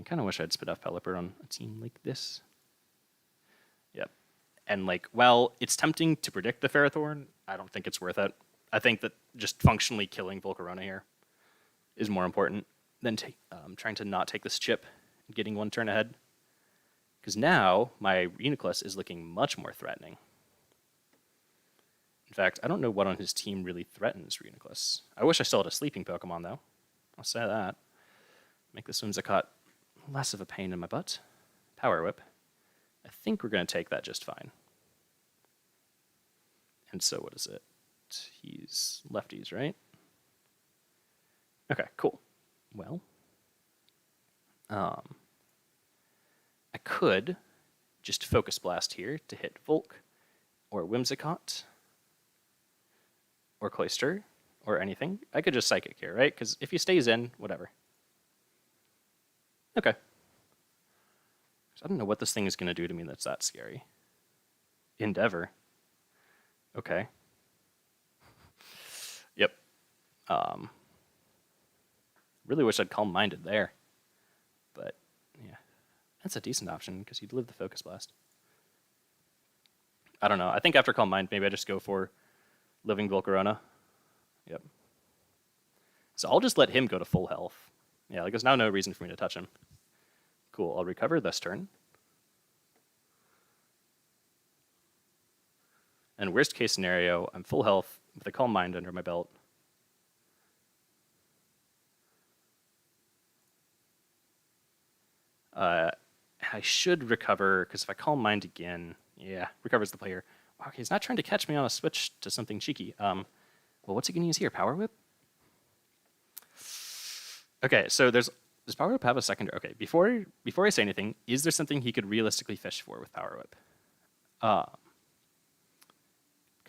kind of wish I had Spadef Pelipper on a team like this. Yep. And like, while it's tempting to predict the Ferrothorn, I don't think it's worth it. I think that just functionally killing Volcarona here is more important than trying to not take this chip and getting 1 turn ahead. Because now my Reuniclus is looking much more threatening. In fact, I don't know what on his team really threatens Reuniclus. I wish I still had a sleeping Pokemon, though. I'll say that. Make this Whimsicott less of a pain in my butt. Power Whip. I think we're going to take that just fine. And so what is it? He's lefties, right? Okay, cool. Well, I could just Focus Blast here to hit Volk, or Whimsicott, or Cloister, or anything. I could just Psychic here, right? Because if he stays in, whatever. Okay. So I don't know what this thing is going to do to me that's that scary. Endeavor. Okay. Yep. Really wish I'd Calm Minded there. But, yeah. That's a decent option, because he'd live the Focus Blast. I don't know. I think after Calm Mind, maybe I just go for Living Volcarona. Yep. So I'll just let him go to full health. Yeah, like there's now no reason for me to touch him. Cool, I'll recover this turn. And worst case scenario, I'm full health with a Calm Mind under my belt. I should recover, because if I Calm Mind again, yeah, recovers the player. Okay, he's not trying to catch me on a switch to something cheeky. Well, what's he going to use here? Power Whip? Okay, so does Power Whip have a secondary? Okay, before I say anything, is there something he could realistically fish for with Power Whip?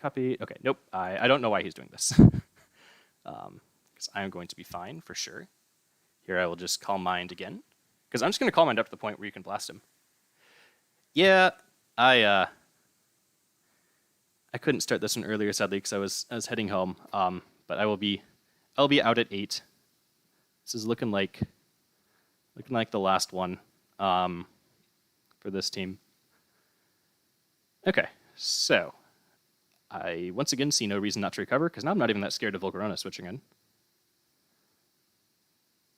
Copy. Okay, nope. I don't know why he's doing this. Because I am going to be fine for sure. Here I will just Calm Mind again. Because I'm just going to Calm Mind up to the point where you can blast him. Yeah, I couldn't start this one earlier, sadly, because I was heading home. But I'll be out at 8. This is looking like the last one for this team. Okay, so I once again see no reason not to recover, because now I'm not even that scared of Volcarona switching in.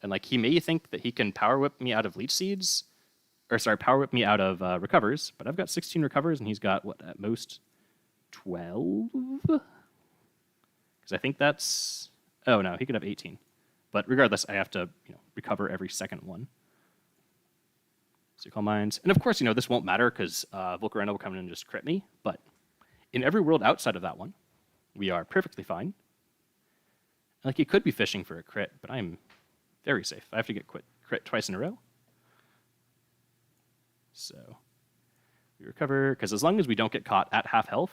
And like, he may think that he can Power Whip me out of Leech Seeds, or sorry, Power Whip me out of recovers, but I've got 16 recovers, and he's got, what, at most 12? Because I think that's, oh no, he could have 18. But regardless, I have to, recover every second one. So Calm Minds. And of course, this won't matter, because Volcarona will come in and just crit me, but in every world outside of that one, we are perfectly fine. Like, he could be fishing for a crit, but I'm very safe. I have to get crit twice in a row. So we recover, because as long as we don't get caught at half health,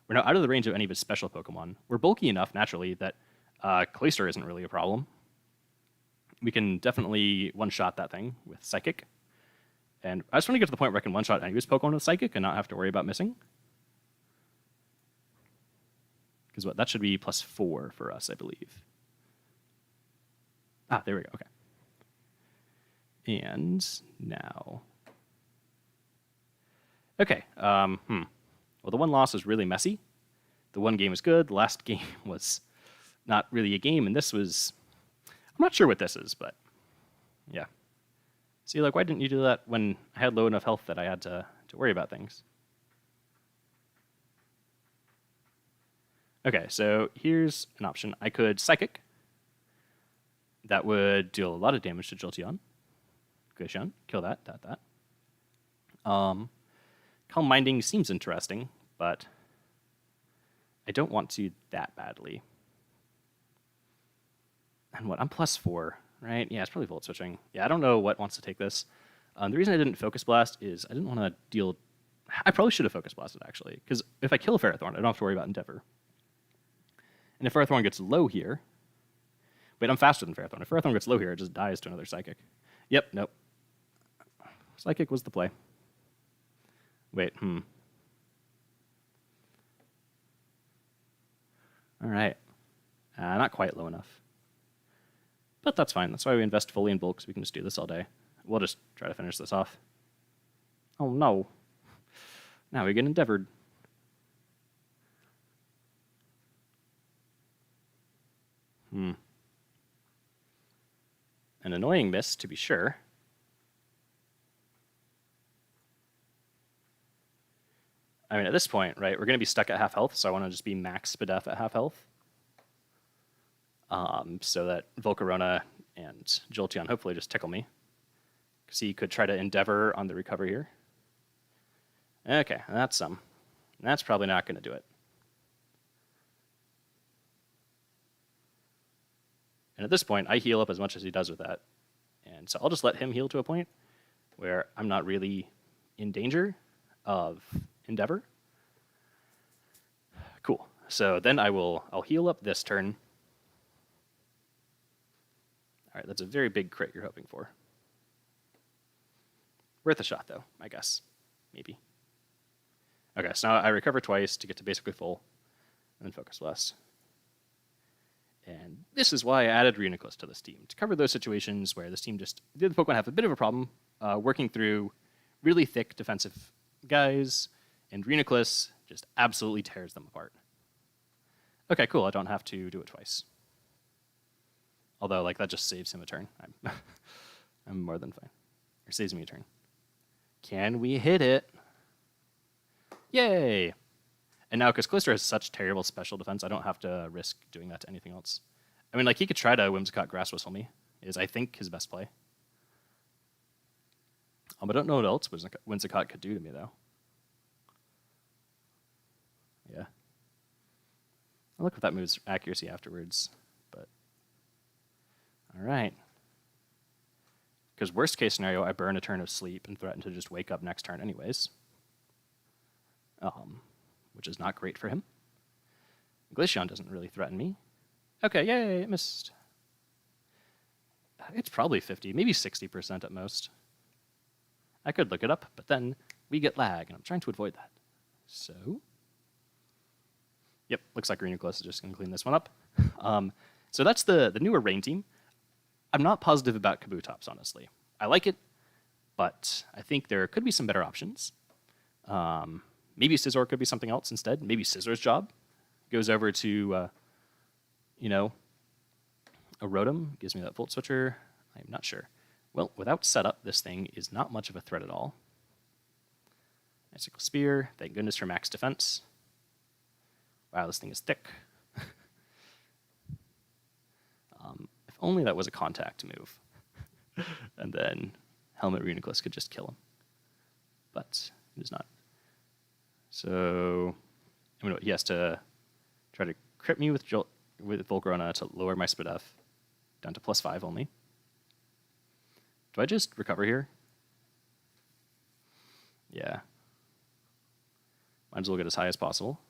we're now out of the range of any of his special Pokemon. We're bulky enough, naturally, that Clayster isn't really a problem. We can definitely one-shot that thing with Psychic. And I just want to get to the point where I can one-shot any of his Pokemon with Psychic and not have to worry about missing. Because that should be +4 for us, I believe. Ah, there we go, okay. And now... Okay, well, the one loss was really messy. The one game was good, the last game was not really a game, and this was... I'm not sure what this is, but yeah. See, like, why didn't you do that when I had low enough health that I had to worry about things? Okay, so here's an option. I could Psychic. That would deal a lot of damage to Jolteon. Glaceon, kill that, that. Calm Minding seems interesting, but I don't want to that badly. And what, I'm +4, right? Yeah, it's probably Volt Switching. Yeah, I don't know what wants to take this. The reason I didn't Focus Blast is I didn't want to deal... I probably should have Focus Blasted, actually, because if I kill Ferrothorn, I don't have to worry about Endeavor. And if Ferrothorn gets low here... Wait, I'm faster than Ferrothorn. If Ferrothorn gets low here, it just dies to another Psychic. Yep, nope. Psychic was the play. Wait, All right. Not quite low enough. But that's fine. That's why we invest fully in bulk, so we can just do this all day. We'll just try to finish this off. Oh, no. Now we get Endeavored. An annoying miss, to be sure. I mean, at this point, right, we're going to be stuck at half health, so I want to just be max Spadef at half health. So that Volcarona and Jolteon hopefully just tickle me. Because he could try to Endeavor on the recover here. Okay, that's some. That's probably not going to do it. And at this point, I heal up as much as he does with that. And so I'll just let him heal to a point where I'm not really in danger of Endeavor. Cool. So then I'll heal up this turn. All right, that's a very big crit you're hoping for. Worth a shot, though, I guess. Maybe. Okay, so now I recover twice to get to basically full, and then Focus Blast. And this is why I added Reuniclus to this team, to cover those situations where this team just, the other Pokemon have a bit of a problem working through really thick defensive guys, and Reuniclus just absolutely tears them apart. Okay, cool, I don't have to do it twice. Although, like, that just saves him a turn. I'm more than fine. Or saves me a turn. Can we hit it? Yay! And now, because Cloyster has such terrible special defense, I don't have to risk doing that to anything else. I mean, like, he could try to Whimsicott Grass Whistle me, is, I think, his best play. I don't know what else Whimsicott could do to me, though. Yeah. I'll look at that move's accuracy afterwards, but... Alright. Because worst case scenario, I burn a turn of sleep and threaten to just wake up next turn anyways. Which is not great for him. Glaceon doesn't really threaten me. Okay, yay, it missed. It's probably 50, maybe 60% at most. I could look it up, but then we get lag, and I'm trying to avoid that. So... Yep, looks like Reuniclus is just going to clean this one up. So that's the newer Rain team. I'm not positive about Kabutops, honestly. I like it, but I think there could be some better options. Maybe Scizor could be something else instead. Maybe Scizor's job goes over to, a Rotom. Gives me that Volt Switcher. I'm not sure. Well, without setup, this thing is not much of a threat at all. Icicle Spear. Thank goodness for max defense. Wow, this thing is thick. If only that was a contact move. And then Helmet Reuniclus could just kill him. But it is not. So, he has to try to crit me with Volcarona to lower my SpDef down to +5 only. Do I just recover here? Yeah. Might as well get as high as possible.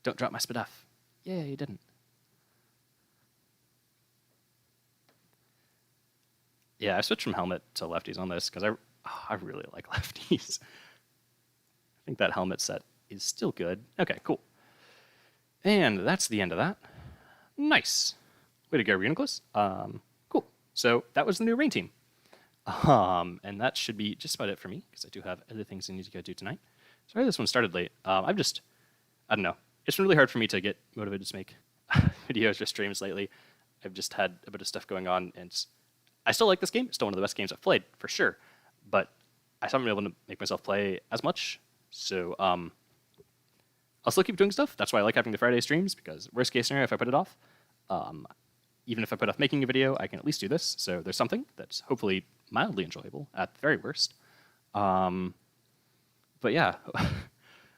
Don't drop my SpDef. Yeah, you didn't. Yeah, I switched from Helmet to Lefties on this because I really like Lefties. I think that Helmet set is still good. Okay, cool. And that's the end of that. Nice. Way to go, Reuniclus. Cool. So that was the new Rain team. And that should be just about it for me because I do have other things I need to go do tonight. Sorry this one started late. I don't know. It's been really hard for me to get motivated to make videos or streams lately. I've just had a bit of stuff going on, and I still like this game. It's still one of the best games I've played, for sure. But I haven't been able to make myself play as much. So I'll still keep doing stuff. That's why I like having the Friday streams, because worst case scenario, if I put it off, even if I put off making a video, I can at least do this. So there's something that's hopefully mildly enjoyable at the very worst. But yeah,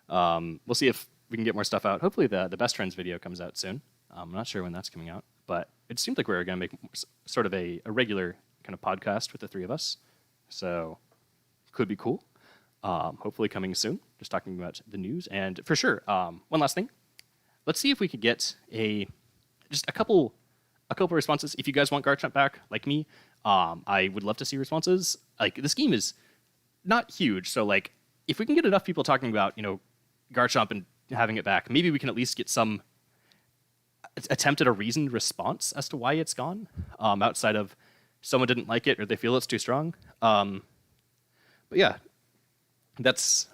we'll see if we can get more stuff out. Hopefully the Best Friends video comes out soon. I'm not sure when that's coming out, but it seemed like we were going to make sort of a regular kind of podcast with the three of us. So could be cool. Hopefully coming soon, just talking about the news. And for sure, one last thing. Let's see if we could get just a couple responses. If you guys want Garchomp back, like me, I would love to see responses. Like, this game is not huge, so like, if we can get enough people talking about, Garchomp and having it back, maybe we can at least get some attempt at a reasoned response as to why it's gone, outside of someone didn't like it or they feel it's too strong. But yeah, that's